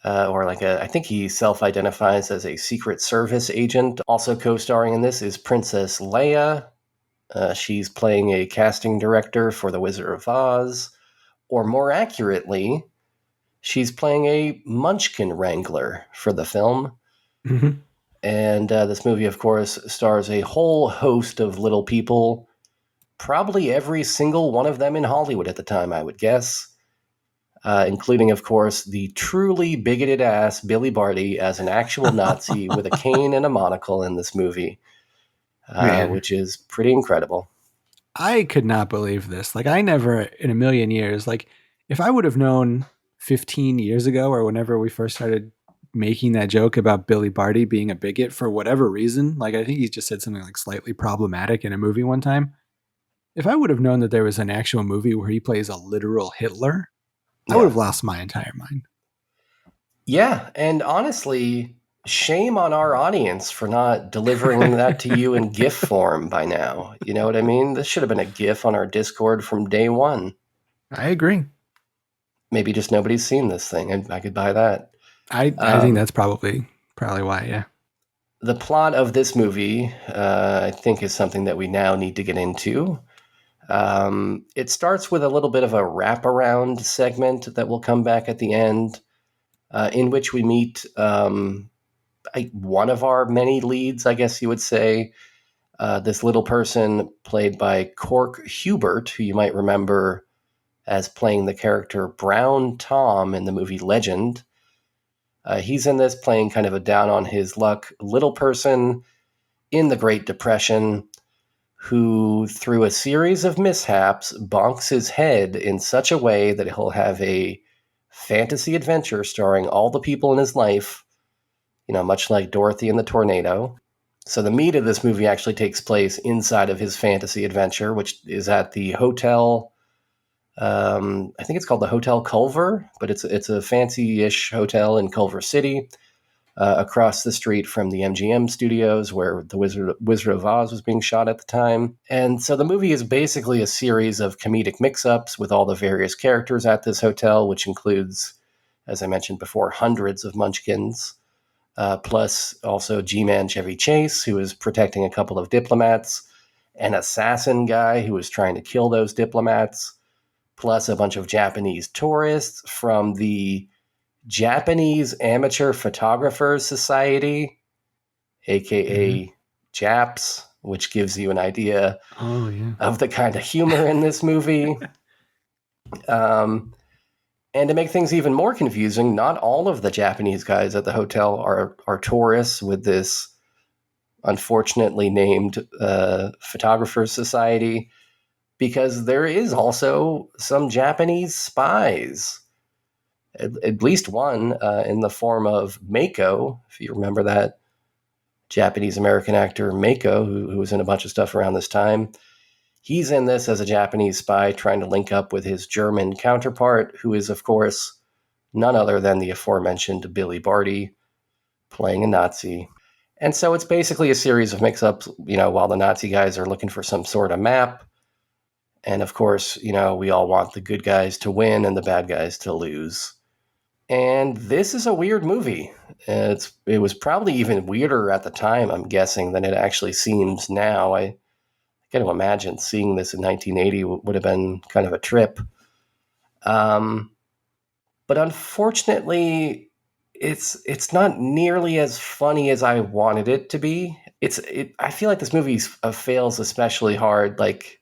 I think he self-identifies as a Secret Service agent. Also co-starring in this is Princess Leia. She's playing a casting director for The Wizard of Oz. Or more accurately, she's playing a Munchkin wrangler for the film. Mm-hmm. And this movie, of course, stars a whole host of little people, probably every single one of them in Hollywood at the time, I would guess. Including, of course, the truly bigoted ass Billy Barty as an actual Nazi with a cane and a monocle in this movie, which is pretty incredible. I could not believe this. Like, I never in a million years, like, if I would have known 15 years ago or whenever we first started making that joke about Billy Barty being a bigot for whatever reason, like, I think he just said something like slightly problematic in a movie one time. If I would have known that there was an actual movie where he plays a literal Hitler, I would have lost my entire mind. Yeah, and honestly, shame on our audience for not delivering that to you in GIF form by now. You know what I mean? This should have been a GIF on our Discord from day one. I agree. Maybe just nobody's seen this thing, and I could buy that. I think that's probably why, yeah. The plot of this movie, I think, is something that we now need to get into. It starts with a little bit of a wraparound segment that will come back at the end, in which we meet one of our many leads, I guess you would say. This little person played by Cork Hubert, who you might remember as playing the character Brown Tom in the movie Legend. He's in this playing kind of a down-on-his-luck little person in the Great Depression who, through a series of mishaps, bonks his head in such a way that he'll have a fantasy adventure starring all the people in his life, you know, much like Dorothy and the Tornado. So the meat of this movie actually takes place inside of his fantasy adventure, which is at the hotel. I think it's called the Hotel Culver, but it's a fancy-ish hotel in Culver City, across the street from the MGM studios where the Wizard of Oz was being shot at the time. And so the movie is basically a series of comedic mix-ups with all the various characters at this hotel, which includes, as I mentioned before, hundreds of munchkins, plus also G-Man Chevy Chase, who is protecting a couple of diplomats, an assassin guy who is trying to kill those diplomats, plus a bunch of Japanese tourists from the Japanese Amateur Photographers Society, aka JAPS, which gives you an idea of the kind of humor in this movie. And to make things even more confusing, not all of the Japanese guys at the hotel are tourists with this unfortunately named Photographers Society, because there is also some Japanese spies. At least one in the form of Mako, if you remember that Japanese-American actor Mako, who was in a bunch of stuff around this time. He's in this as a Japanese spy trying to link up with his German counterpart, who is, of course, none other than the aforementioned Billy Barty, playing a Nazi. And so it's basically a series of mix-ups, while the Nazi guys are looking for some sort of map. And of course, we all want the good guys to win and the bad guys to lose. And this is a weird movie. It was probably even weirder at the time, I'm guessing, than it actually seems now. I got to imagine seeing this in 1980 would have been kind of a trip. But unfortunately, it's not nearly as funny as I wanted it to be. I feel like this movie fails especially hard, like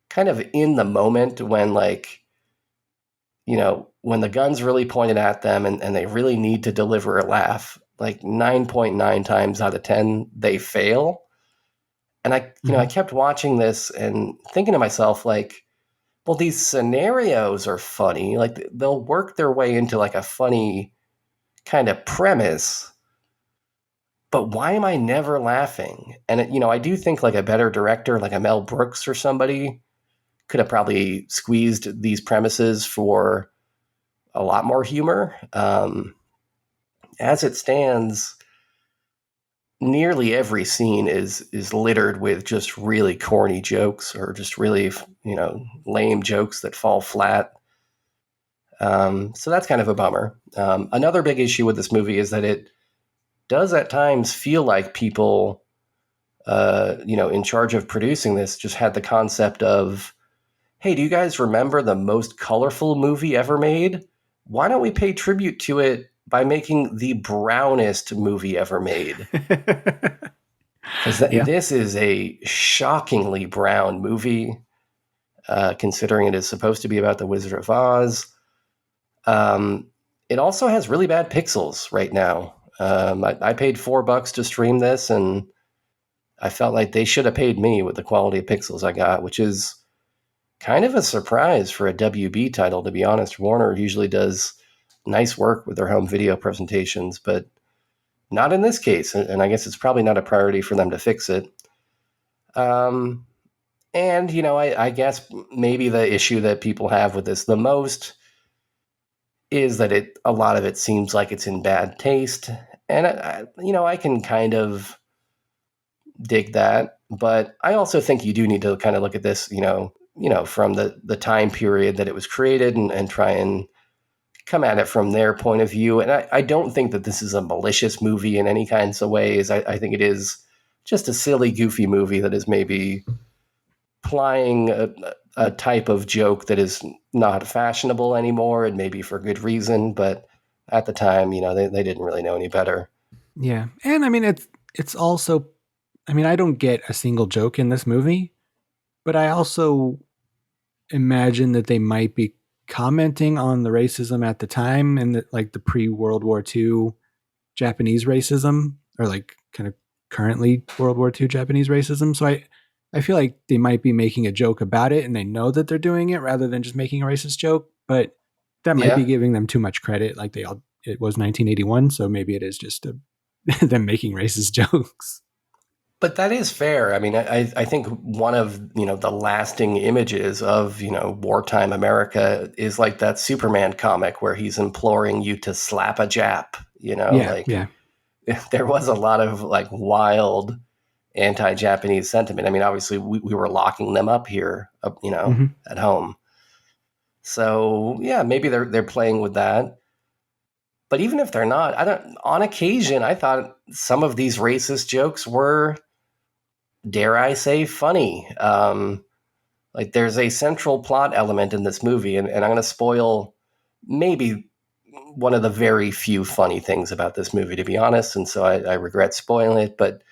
kind of in the moment when when the gun's really pointed at them and they really need to deliver a laugh, like 9.9 times out of 10, they fail. And I kept watching this and thinking to myself, well, these scenarios are funny. Like they'll work their way into like a funny kind of premise, but why am I never laughing? And I do think like a better director, like a Mel Brooks or somebody, could have probably squeezed these premises for a lot more humor. As it stands, nearly every scene is littered with just really corny jokes or just really, lame jokes that fall flat. So that's kind of a bummer. Another big issue with this movie is that it does at times feel like people, in charge of producing this just had the concept of, hey, do you guys remember the most colorful movie ever made? Why don't we pay tribute to it by making the brownest movie ever made? Because this is a shockingly brown movie, considering it is supposed to be about the Wizard of Oz. It also has really bad pixels right now. I paid $4 to stream this, and I felt like they should have paid me with the quality of pixels I got, which is kind of a surprise for a WB title, to be honest. Warner usually does nice work with their home video presentations, but not in this case. And I guess it's probably not a priority for them to fix it. And, I guess maybe the issue that people have with this the most is that a lot of it seems like it's in bad taste. And, I can kind of dig that. But I also think you do need to kind of look at this, from the time period that it was created and try and come at it from their point of view. And I don't think that this is a malicious movie in any kinds of ways. I think it is just a silly, goofy movie that is maybe plying a type of joke that is not fashionable anymore, and maybe for good reason. But at the time, they didn't really know any better. Yeah. And I mean, it's also, I don't get a single joke in this movie, but I also imagine that they might be commenting on the racism at the time and the pre-World War II Japanese racism, or like kind of currently World War II Japanese racism. So I feel like they might be making a joke about it and they know that they're doing it rather than just making a racist joke, but that might be giving them too much credit. Like it was 1981. So maybe it is just them making racist jokes. But that is fair. I mean, I think one of, the lasting images of, wartime America is like that Superman comic where he's imploring you to slap a Jap, There was a lot of wild anti-Japanese sentiment. I mean, obviously we were locking them up here, at home. So yeah, maybe they're playing with that. But even if they're not, on occasion, I thought some of these racist jokes were, dare I say, funny. There's a central plot element in this movie, and I'm going to spoil maybe one of the very few funny things about this movie, to be honest, and so I regret spoiling it, but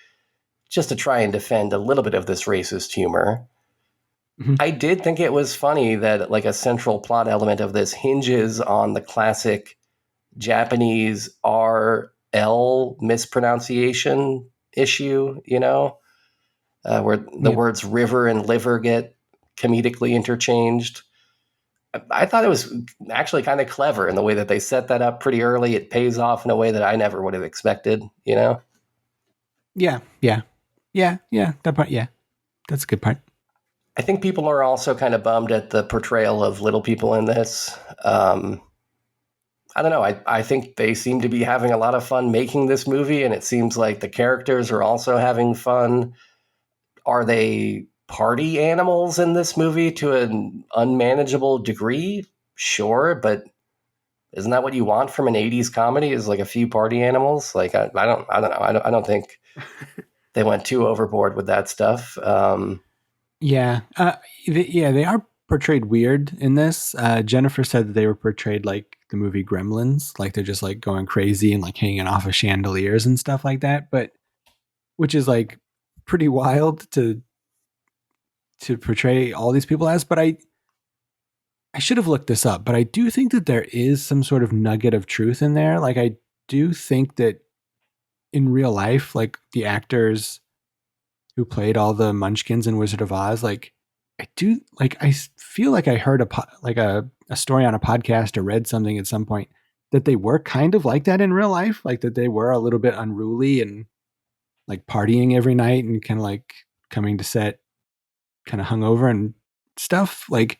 just to try and defend a little bit of this racist humor. I did think it was funny that like a central plot element of this hinges on the classic Japanese RL mispronunciation issue, where the words river and liver get comedically interchanged. I thought it was actually kind of clever in the way that they set that up pretty early. It pays off in a way that I never would have expected, Yeah. That part, yeah. That's a good part. I think people are also kind of bummed at the portrayal of little people in this. I don't know. I think they seem to be having a lot of fun making this movie, and it seems like the characters are also having fun. Are they party animals in this movie to an unmanageable degree? Sure, but isn't that what you want from an 80s comedy, is like a few party animals? Like, I don't know. I don't think they went too overboard with that stuff. They are portrayed weird in this. Jennifer said that they were portrayed like the movie Gremlins, like they're just like going crazy and like hanging off of chandeliers and stuff like that. But which is like pretty wild to portray all these people as. But I should have looked this up, but I do think that there is some sort of nugget of truth in there. Like I do think that in real life, like the actors who played all the Munchkins in Wizard of Oz, like I feel like I heard a story on a podcast or read something at some point that they were kind of like that in real life, like that they were a little bit unruly and like partying every night and kind of like coming to set kind of hungover and stuff. Like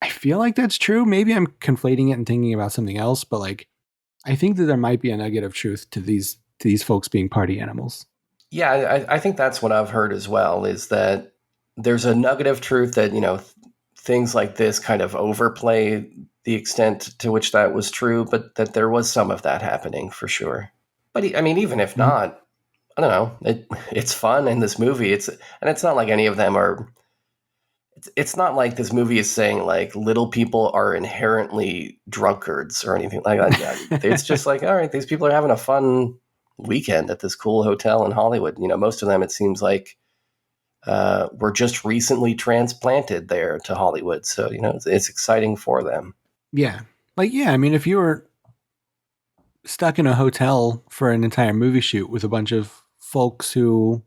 I feel like that's true. Maybe I'm conflating it and thinking about something else, but like I think that there might be a nugget of truth to these folks being party animals. Yeah, I think that's what I've heard as well, is that there's a nugget of truth that, things like this kind of overplay the extent to which that was true, but that there was some of that happening for sure. But I mean, even if not, I don't know, it's fun in this movie. It's not like any of them are, it's not like this movie is saying like little people are inherently drunkards or anything like that. It's just like, all right, these people are having a fun weekend at this cool hotel in Hollywood. Most of them, it seems like, were just recently transplanted there to Hollywood. So, it's exciting for them. Yeah. I mean, if you were stuck in a hotel for an entire movie shoot with a bunch of folks who,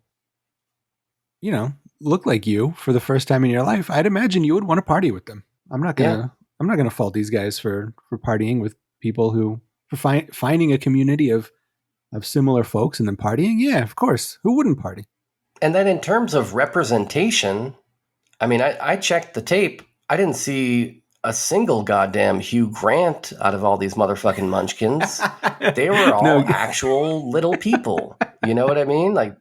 look like you for the first time in your life, I'd imagine you would want to party with them. I'm not gonna fault these guys for partying with people who, for finding a community of similar folks and then partying. Yeah, of course. Who wouldn't party? And then in terms of representation, I mean, I checked the tape. I didn't see a single goddamn Hugh Grant out of all these motherfucking munchkins. They were all actual little people. You know what I mean? Like,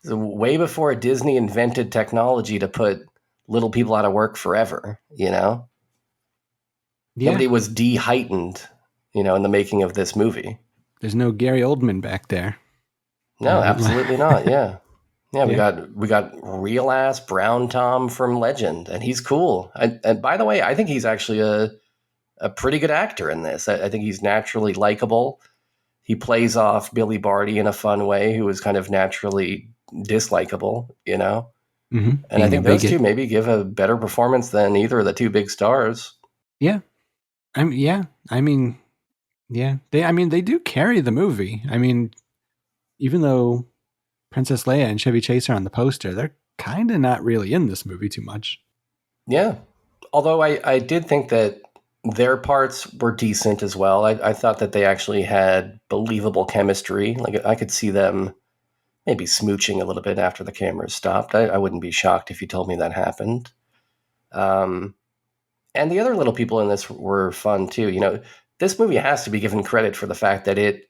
way before Disney invented technology to put little people out of work forever, Yeah. Nobody was de-heightened, in the making of this movie. There's no Gary Oldman back there. No, absolutely not. Yeah. Yeah, we got real ass Brown Tom from Legend, and he's cool. And by the way, I think he's actually a pretty good actor in this. I think he's naturally likable. He plays off Billy Barty in a fun way, who is kind of naturally dislikable, Mm-hmm. And I think those two maybe give a better performance than either of the two big stars. Yeah. They do carry the movie. I mean, even though Princess Leia and Chevy Chase are on the poster, they're kind of not really in this movie too much. Yeah. Although I did think that their parts were decent as well. I thought that they actually had believable chemistry. Like, I could see them maybe smooching a little bit after the cameras stopped. I wouldn't be shocked if you told me that happened. And the other little people in this were fun too. This movie has to be given credit for the fact that it,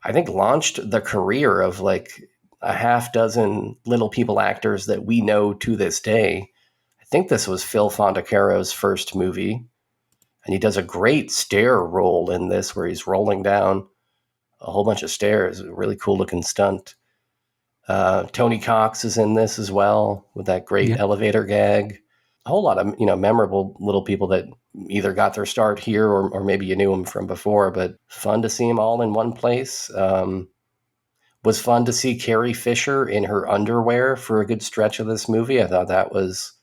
I think, launched the career of like a half dozen little people actors that we know to this day. I think this was Phil Fondacaro's first movie, and he does a great stair roll in this where he's rolling down a whole bunch of stairs. A really cool looking stunt. Tony Cox is in this as well with that great elevator gag. A whole lot of, memorable little people that either got their start here or maybe you knew them from before, but fun to see them all in one place. Was fun to see Carrie Fisher in her underwear for a good stretch of this movie. I thought that was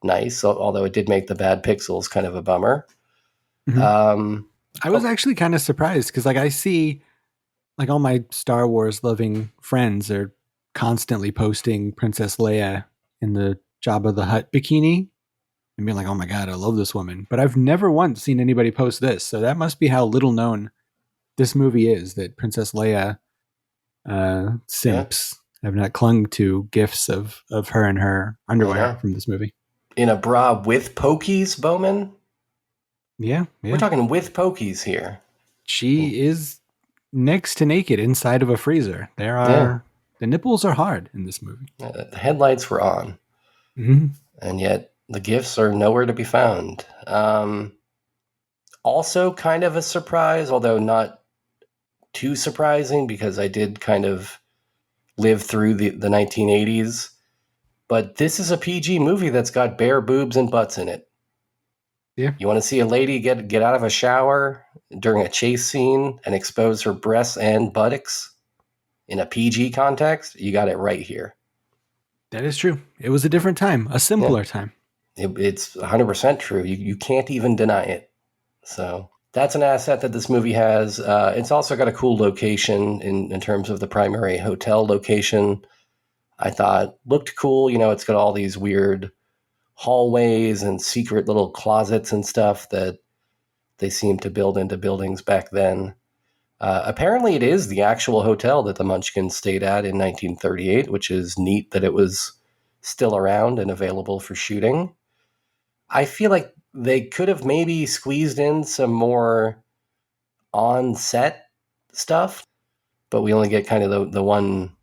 nice, although it did make the bad pixels kind of a bummer. Mm-hmm. I was actually kind of surprised because like I see like all my Star Wars loving friends are constantly posting Princess Leia in the Jabba the Hutt bikini and being like, oh my God, I love this woman. But I've never once seen anybody post this. So that must be how little known this movie is, that Princess Leia simps have not clung to gifs of her and her underwear from this movie. In a bra with pokies, Bowman? Yeah. We're talking with pokies here. She is next to naked inside of a freezer. The nipples are hard in this movie. The headlights were on. Mm-hmm. And yet the gifts are nowhere to be found. Also kind of a surprise, although not too surprising because I did kind of live through the 1980s. But this is a PG movie that's got bare boobs and butts in it. Yeah. You want to see a lady get out of a shower during a chase scene and expose her breasts and buttocks in a PG context? You got it right here. That is true. It was a different time, a simpler time. It's 100% true. You can't even deny it. So that's an asset that this movie has. It's also got a cool location in terms of the primary hotel location. I thought looked cool. It's got all these weird hallways and secret little closets and stuff that they seemed to build into buildings back then. Apparently it is the actual hotel that the Munchkins stayed at in 1938, which is neat that it was still around and available for shooting. I feel like they could have maybe squeezed in some more on-set stuff, but we only get kind of the one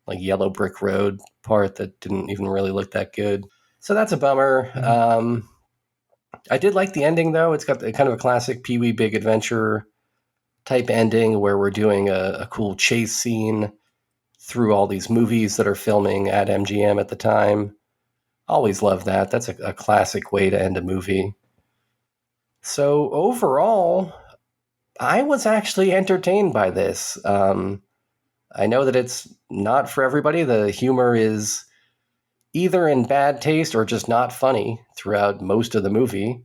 like yellow brick road part that didn't even really look that good. So that's a bummer. I did like the ending, though. It's got kind of a classic Pee-wee Big Adventure type ending where we're doing a cool chase scene through all these movies that are filming at MGM at the time. Always love that. That's a classic way to end a movie. So overall, I was actually entertained by this. I know that it's not for everybody. The humor is either in bad taste or just not funny throughout most of the movie.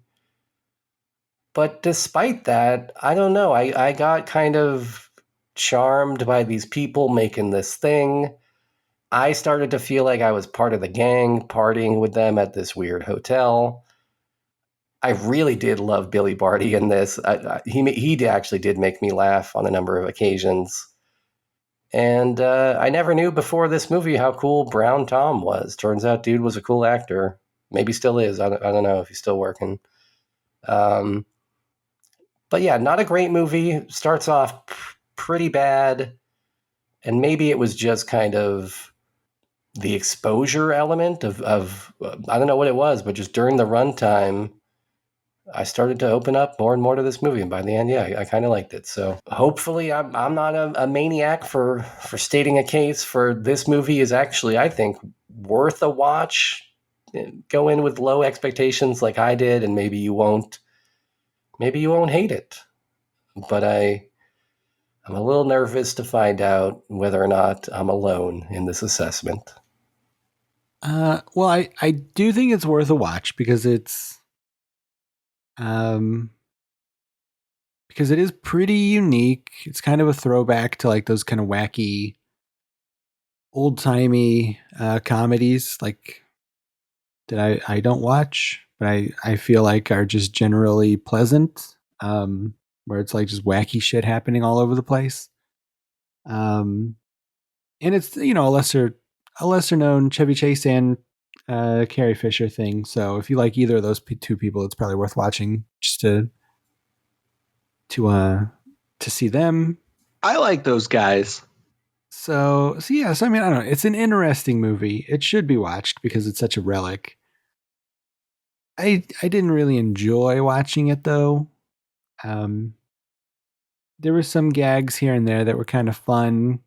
But despite that, I don't know. I got kind of charmed by these people making this thing. I started to feel like I was part of the gang, partying with them at this weird hotel. I really did love Billy Barty in this. He actually did make me laugh on a number of occasions. And I never knew before this movie how cool Brown Tom was. Turns out dude was a cool actor. Maybe still is. I don't know if he's still working. But yeah, not a great movie. Starts off pretty bad. And maybe it was just kind of the exposure element of I don't know what it was, but just during the runtime, I started to open up more and more to this movie, and by the end, I kind of liked it. So hopefully, I'm not a maniac for stating a case for this movie is actually, I think, worth a watch. Go in with low expectations like I did, and maybe you won't hate it. But I'm a little nervous to find out whether or not I'm alone in this assessment. Well, I do think it's worth a watch because it's because it is pretty unique. It's kind of a throwback to like those kind of wacky old-timey comedies like that I don't watch, but I feel like are just generally pleasant, where it's like just wacky shit happening all over the place. And it's, a lesser known Chevy Chase and Carrie Fisher thing. So if you like either of those two people, it's probably worth watching just to see them. I like those guys. So yeah. So I mean, I don't know. It's an interesting movie. It should be watched because it's such a relic. I didn't really enjoy watching it though. There were some gags here and there that were kind of fun.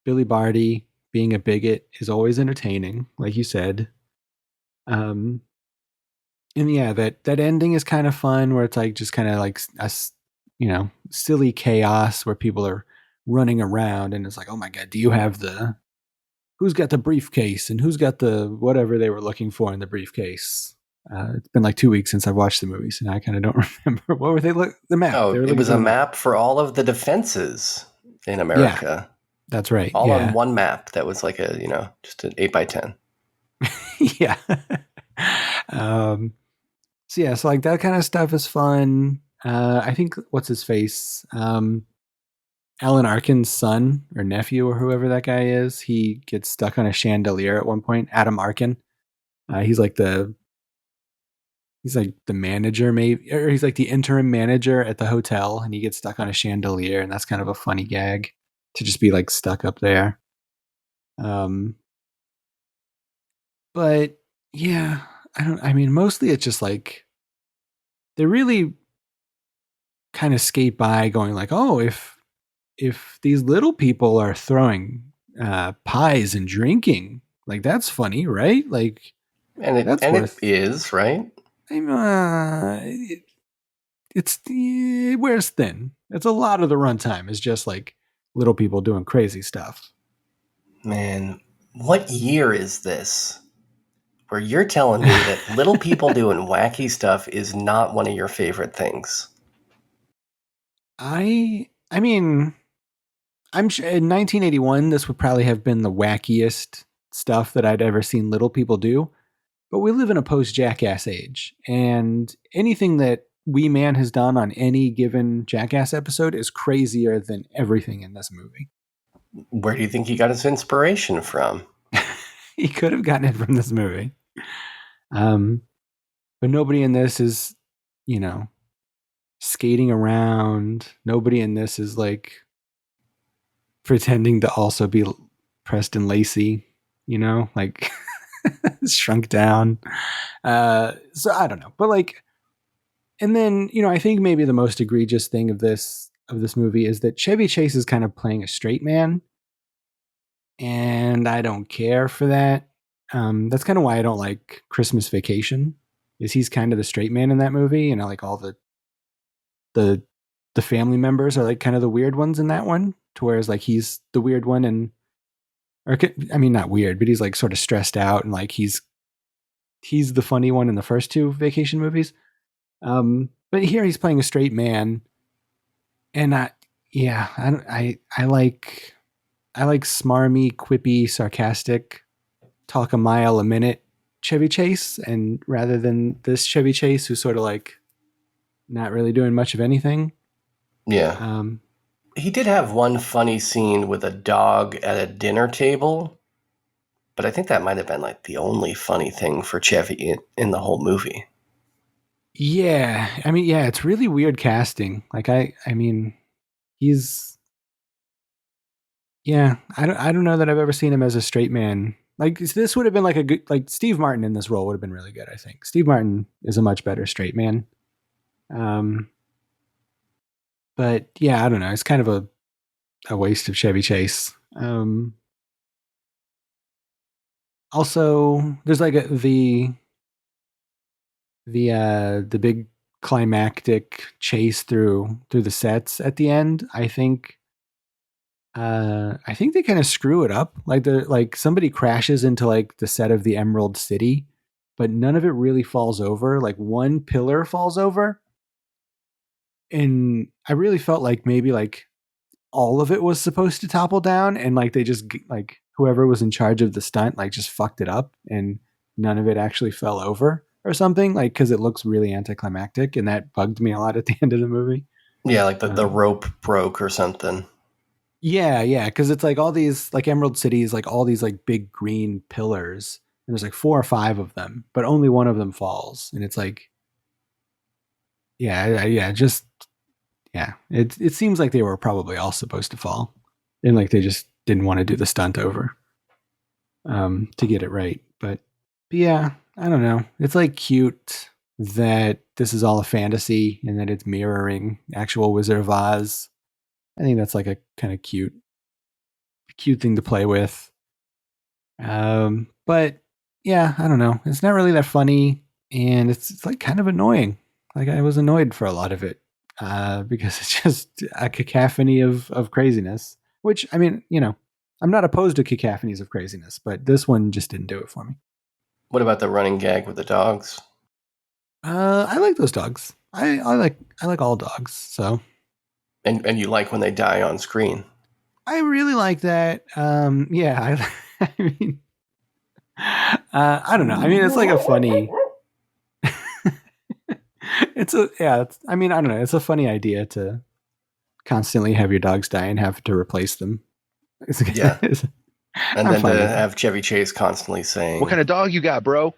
Billy Barty being a bigot is always entertaining, like you said. And yeah, that ending is kind of fun, where it's like just kind of like a silly chaos where people are running around, and it's like, oh my god, do you have the who's got the briefcase and who's got the whatever they were looking for in the briefcase. It's been like 2 weeks since I've watched the movies, and I kind of don't remember. What were they the map? Oh, They were it looking was for a the map for all of the defenses in America. That's right. All yeah. on one map that was like a, just an 8x10. Yeah. So like that kind of stuff is fun. I think what's his face? Alan Arkin's son or nephew or whoever that guy is, he gets stuck on a chandelier at one point. Adam Arkin. He's like the manager, maybe, or he's like the interim manager at the hotel, and he gets stuck on a chandelier, and that's kind of a funny gag to just be like stuck up there. But yeah, mostly it's just like they really kind of skate by going like, oh, if these little people are throwing pies and drinking, like that's funny, right? Like, and it is, right? It wears thin. It's a lot of the runtime is just like little people doing crazy stuff. Man, what year is this? Where you're telling me that little people doing wacky stuff is not one of your favorite things? I'm sure in 1981, this would probably have been the wackiest stuff that I'd ever seen little people do. But we live in a post-Jackass age, and anything that Wee Man has done on any given Jackass episode is crazier than everything in this movie. Where do you think he got his inspiration from? He could have gotten it from this movie. But nobody in this is, skating around. Nobody in this is like pretending to also be Preston Lacey, like shrunk down. So I don't know, but like, and then, I think maybe the most egregious thing of this movie is that Chevy Chase is kind of playing a straight man. And I don't care for that. That's kind of why I don't like Christmas Vacation, is he's kind of the straight man in that movie. Like all the family members are like kind of the weird ones in that one, to whereas like he's the weird one not weird, but he's like sort of stressed out, and like he's the funny one in the first two Vacation movies. But here he's playing a straight man, and I like smarmy, quippy, sarcastic, talk a mile a minute Chevy Chase, and rather than this Chevy Chase who's sort of like not really doing much of anything. Yeah. He did have one funny scene with a dog at a dinner table, but I think that might have been like the only funny thing for Chevy in the whole movie. Yeah. It's really weird casting. Like he's, yeah, I don't know that I've ever seen him as a straight man. Like this would have been like a good, like Steve Martin in this role would have been really good. I think Steve Martin is a much better straight man. But yeah, I don't know. It's kind of a waste of Chevy Chase. Also, there's like the big climactic chase through the sets at the end. I think they kind of screw it up. Like somebody crashes into like the set of the Emerald City, but none of it really falls over. Like one pillar falls over. And I really felt like maybe like all of it was supposed to topple down, and like they just like whoever was in charge of the stunt like just fucked it up, and none of it actually fell over or something, like because it looks really anticlimactic, and that bugged me a lot at the end of the movie. Yeah, like the rope broke or something. Yeah, because it's like all these like Emerald City is like all these like big green pillars, and there's like 4 or 5 of them, but only one of them falls, and it's like, it seems like they were probably all supposed to fall, and like they just didn't want to do the stunt over to get it right. But yeah, I don't know. It's like cute that this is all a fantasy and that it's mirroring actual Wizard of Oz. I think that's like a kind of cute thing to play with. But yeah, I don't know. It's not really that funny, and it's like kind of annoying. Like I was annoyed for a lot of it because it's just a cacophony of craziness. Which I'm not opposed to cacophonies of craziness, but this one just didn't do it for me. What about the running gag with the dogs? I like those dogs. I like all dogs. So, and you like when they die on screen? I really like that. Yeah, I mean, I don't know. I mean, it's like a funny. I don't know. It's a funny idea to constantly have your dogs die and have to replace them. Yeah. And I'm then fine to with have Chevy Chase constantly saying, What kind of dog you got, bro?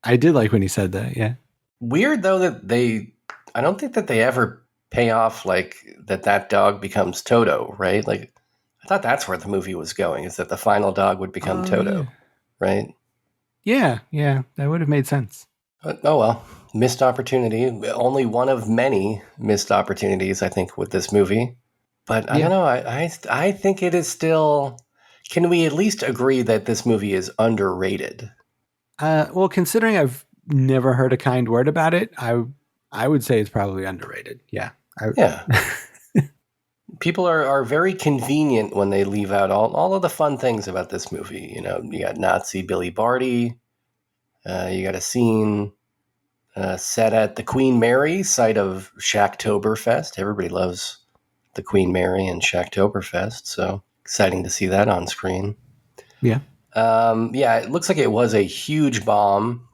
I did like when he said that. Yeah. Weird though that I don't think that they ever pay off like that dog becomes Toto, right? Like I thought that's where the movie was going, is that the final dog would become Toto, yeah. right? Yeah, that would have made sense. But, oh well, missed opportunity. Only one of many missed opportunities, I think, with this movie. But I don't know. I think it is still. Can we at least agree that this movie is underrated? Well, considering I've never heard a kind word about it, I would say it's probably underrated. Yeah. Yeah. People are very convenient when they leave out all of the fun things about this movie. You know, you got Nazi Billy Barty. You got a scene set at the Queen Mary, site of Schlocktober. Everybody loves the Queen Mary and Schlocktober, so exciting to see that on screen. Yeah. It looks like it was a huge bomb.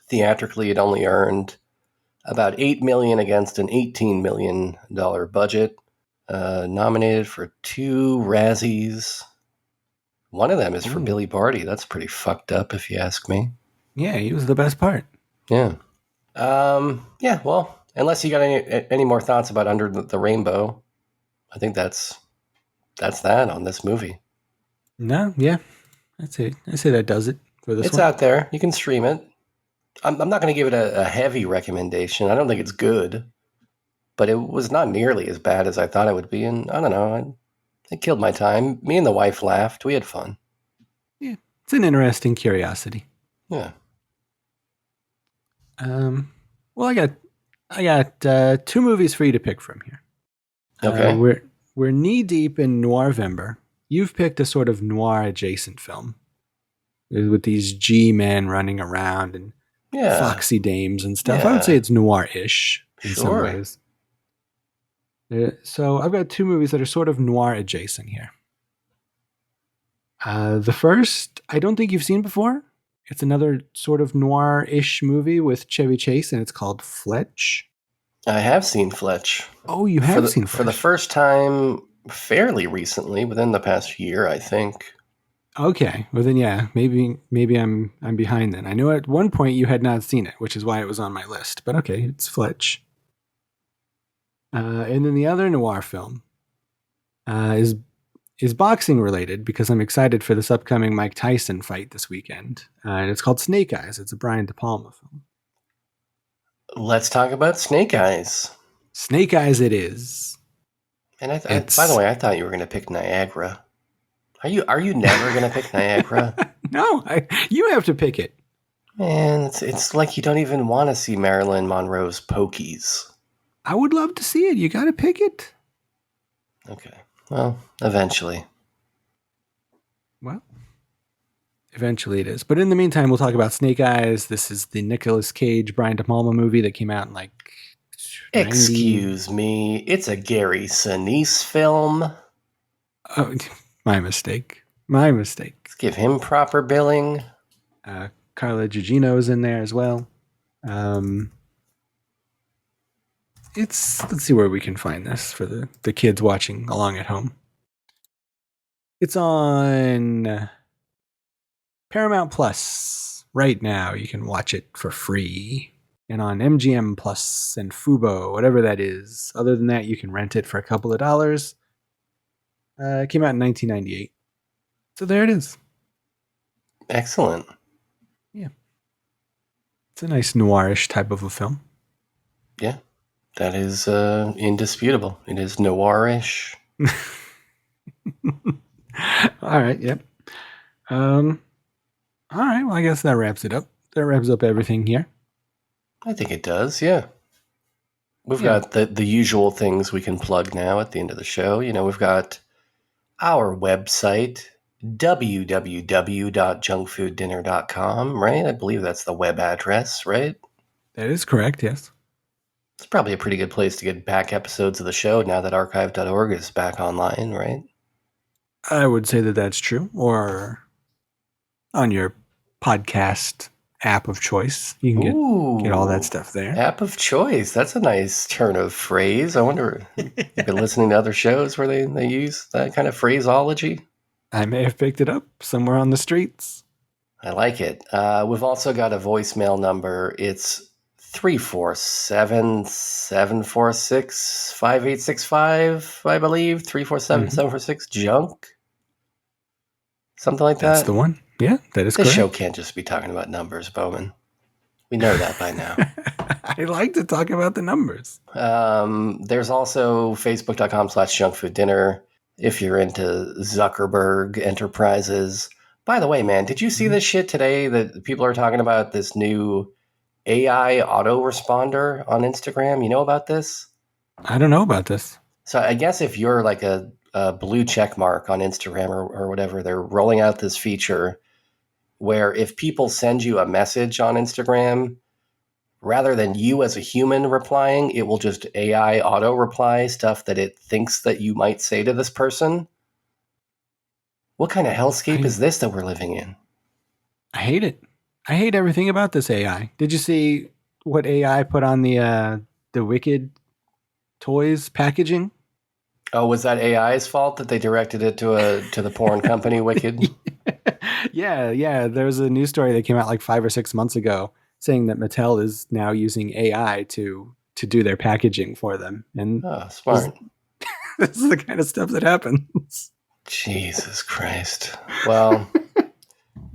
Theatrically, it only earned about $8 million against an $18 million budget. Nominated for 2 Razzies. One of them is for Billy Barty. That's pretty fucked up, if you ask me. Yeah, he was the best part. Yeah. Well, unless you got any more thoughts about Under the Rainbow, I think that's that on this movie. No, yeah. That's it. I say that does it for this one. It's out there. You can stream it. I'm not going to give it a heavy recommendation. I don't think it's good, but it was not nearly as bad as I thought it would be. And I don't know. It killed my time. Me and the wife laughed. We had fun. Yeah. It's an interesting curiosity. Yeah. Well, I got 2 movies for you to pick from here. Okay. We're knee deep in Noirvember. You've picked a sort of noir adjacent film with these G-men running around and foxy dames and stuff. Yeah. I would say it's noir-ish in some Sure. ways. So I've got 2 movies that are sort of noir adjacent here. The first, I don't think you've seen before. It's another sort of noir-ish movie with Chevy Chase, and it's called Fletch. I have seen Fletch. Oh, you have seen Fletch? For the first time fairly recently, within the past year, I think. Okay. Well then, yeah, maybe I'm behind then. I know at one point you had not seen it, which is why it was on my list. But okay, it's Fletch. And then the other noir film is boxing related because I'm excited for this upcoming Mike Tyson fight this weekend. And it's called Snake Eyes. It's a Brian De Palma film. Let's talk about Snake Eyes. Snake Eyes it is. And by the way, I thought you were going to pick Niagara. Are you never going to pick Niagara? No, you have to pick it. Man, it's like you don't even want to see Marilyn Monroe's Pokies. I would love to see it. You got to pick it. Okay. Well, eventually. Well, eventually it is. But in the meantime, we'll talk about Snake Eyes. This is the Nicolas Cage, Brian De Palma movie that came out in like 90. Excuse me. It's a Gary Sinise film. Oh, my mistake. Let's give him proper billing. Carla Gugino's in there as well. Let's see where we can find this for the kids watching along at home. It's on Paramount Plus right now. You can watch it for free. And on MGM Plus and Fubo, whatever that is. Other than that, you can rent it for a couple of dollars. It came out in 1998. So there it is. Excellent. Yeah. It's a nice noirish type of a film. Yeah. That is indisputable. It is noirish. All right. Yep. All right. Well, I guess that wraps it up. That wraps up everything here. I think it does. Yeah. We've got the usual things we can plug now at the end of the show. You know, we've got our website, www.junkfooddinner.com, right? I believe that's the web address, right? That is correct, yes. It's probably a pretty good place to get back episodes of the show now that archive.org is back online, right? I would say that that's true. Or on your podcast app of choice. You can get all that stuff there. App of choice. That's a nice turn of phrase. I wonder if you've been listening to other shows where they use that kind of phraseology. I may have picked it up somewhere on the streets. I like it. We've also got a voicemail number. It's 347-746-5865, I believe. 347-746-JUNK. Something like that. That's the one. Yeah, that is correct. This show can't just be talking about numbers, Bowman. We know that by now. I like to talk about the numbers. There's also facebook.com/junkfooddinner if you're into Zuckerberg Enterprises. By the way, man, did you see this shit today that people are talking about this new AI autoresponder on Instagram? You know about this? I don't know about this. So I guess if you're like a blue check mark on Instagram or whatever, they're rolling out this feature where if people send you a message on Instagram, rather than you as a human replying, it will just AI auto reply stuff that it thinks that you might say to this person. What kind of hellscape is this that we're living in? I hate it. I hate everything about this AI. Did you see what AI put on the Wicked toys packaging? Oh, was that AI's fault that they directed it to the porn company Wicked? Yeah. There was a news story that came out like 5 or 6 months ago saying that Mattel is now using AI to do their packaging for them. And smart. This is the kind of stuff that happens. Jesus Christ. Well,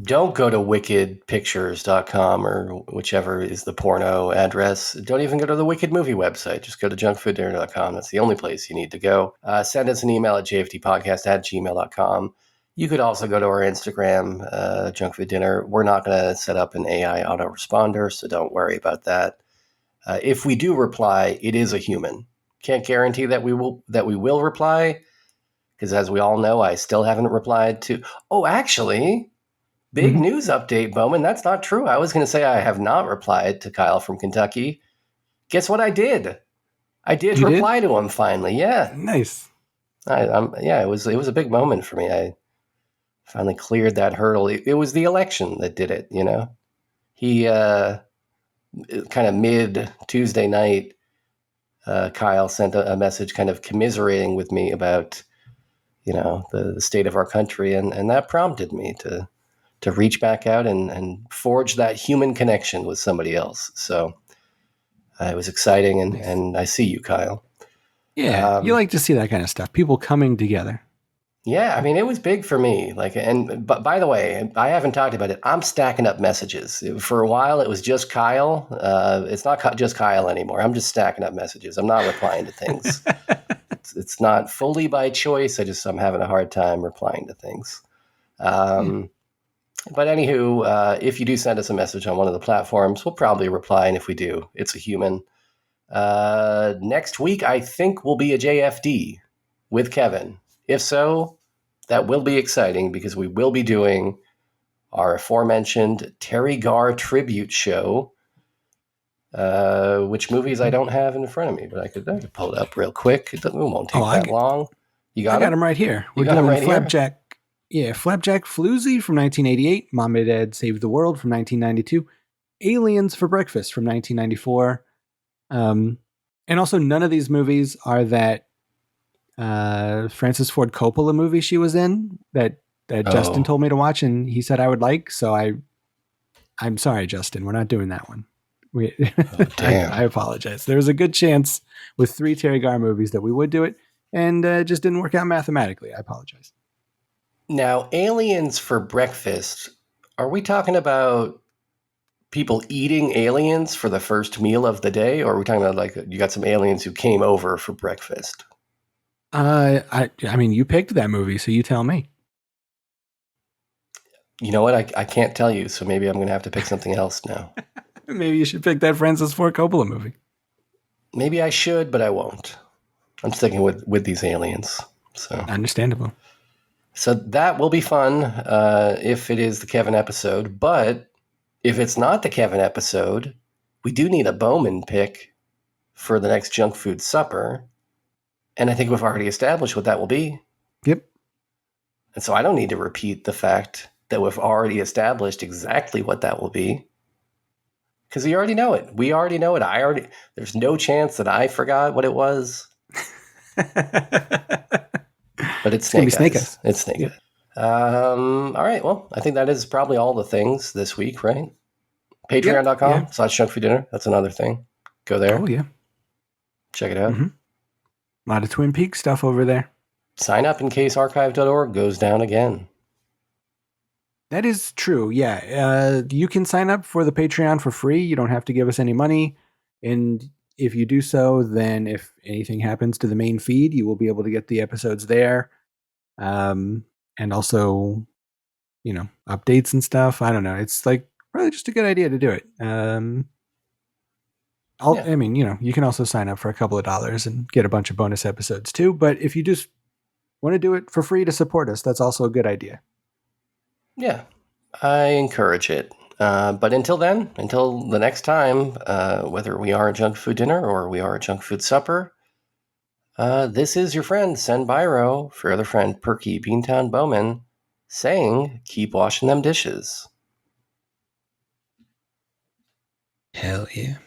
don't go to wickedpictures.com or whichever is the porno address. Don't even go to the Wicked movie website. Just go to junkfooddinner.com. That's the only place you need to go. Send us an email at jftpodcast@gmail.com. You could also go to our Instagram, junkfooddinner. We're not going to set up an AI autoresponder, so don't worry about that. If we do reply, it is a human. Can't guarantee that we will reply, because as we all know, I still haven't replied to... Oh, actually... Big news update, Bowman. That's not true. I was going to say I have not replied to Kyle from Kentucky. Guess what I did? I did reply to him finally. Yeah, nice. It was a big moment for me. I finally cleared that hurdle. It was the election that did it. You know, he kind of mid Tuesday night. Kyle sent a message, kind of commiserating with me about the state of our country, and that prompted me to reach back out and forge that human connection with somebody else. So it was exciting, and I see you, Kyle. Yeah, you like to see that kind of stuff. People coming together. Yeah, I mean, it was big for me. But by the way, I haven't talked about it. I'm stacking up messages. For a while, it was just Kyle. It's not just Kyle anymore. I'm just stacking up messages. I'm not replying to things. It's not fully by choice. I'm having a hard time replying to things. But anywho, if you do send us a message on one of the platforms, we'll probably reply. And if we do, it's a human. Next week, I think will be a JFD with Kevin. If so, that will be exciting because we will be doing our aforementioned Terry Garr tribute show, which movies I don't have in front of me, but I could pull it up real quick. It won't take that long. You got I got them right here. We're doing right Flapjack. Yeah, Flapjack Floozy from 1988, Mom and Dad Saved the World from 1992, Aliens for Breakfast from 1994. And also none of these movies are that Francis Ford Coppola movie she was in that Justin told me to watch and he said I would like. So I'm sorry, Justin, we're not doing that one. Damn. I apologize. There was a good chance with 3 Terry Garr movies that we would do it, and it just didn't work out mathematically. I apologize. Now, Aliens for Breakfast, are we talking about people eating aliens for the first meal of the day, or are we talking about like you got some aliens who came over for breakfast? I mean, you picked that movie, so you tell me. You know what? I can't tell you, so maybe I'm going to have to pick something else now. Maybe you should pick that Francis Ford Coppola movie. Maybe I should, but I won't. I'm sticking with these aliens. So understandable. So that will be fun if it is the Kevin episode. But if it's not the Kevin episode, we do need a Bowman pick for the next junk food supper. And I think we've already established what that will be. Yep. And so I don't need to repeat the fact that we've already established exactly what that will be. Because you already know it. We already know it. There's no chance that I forgot what it was. But it's Snake Eyes. It's Snake Eyes. All right. Well, I think that is probably all the things this week, right? Patreon.com/junkfooddinner. That's another thing. Go there. Oh, yeah. Check it out. Mm-hmm. A lot of Twin Peaks stuff over there. Sign up in case archive.org goes down again. That is true. Yeah. You can sign up for the Patreon for free. You don't have to give us any money. And if you do so, then if anything happens to the main feed, you will be able to get the episodes there. And also, updates and stuff. I don't know. It's like probably just a good idea to do it. I mean, you can also sign up for a couple of dollars and get a bunch of bonus episodes too. But if you just want to do it for free to support us, that's also a good idea. Yeah, I encourage it. But until then, until the next time, whether we are a junk food dinner or we are a junk food supper, this is your friend, Sen Biro, for your other friend, Perky Beantown Bowman, saying, keep washing them dishes. Hell yeah.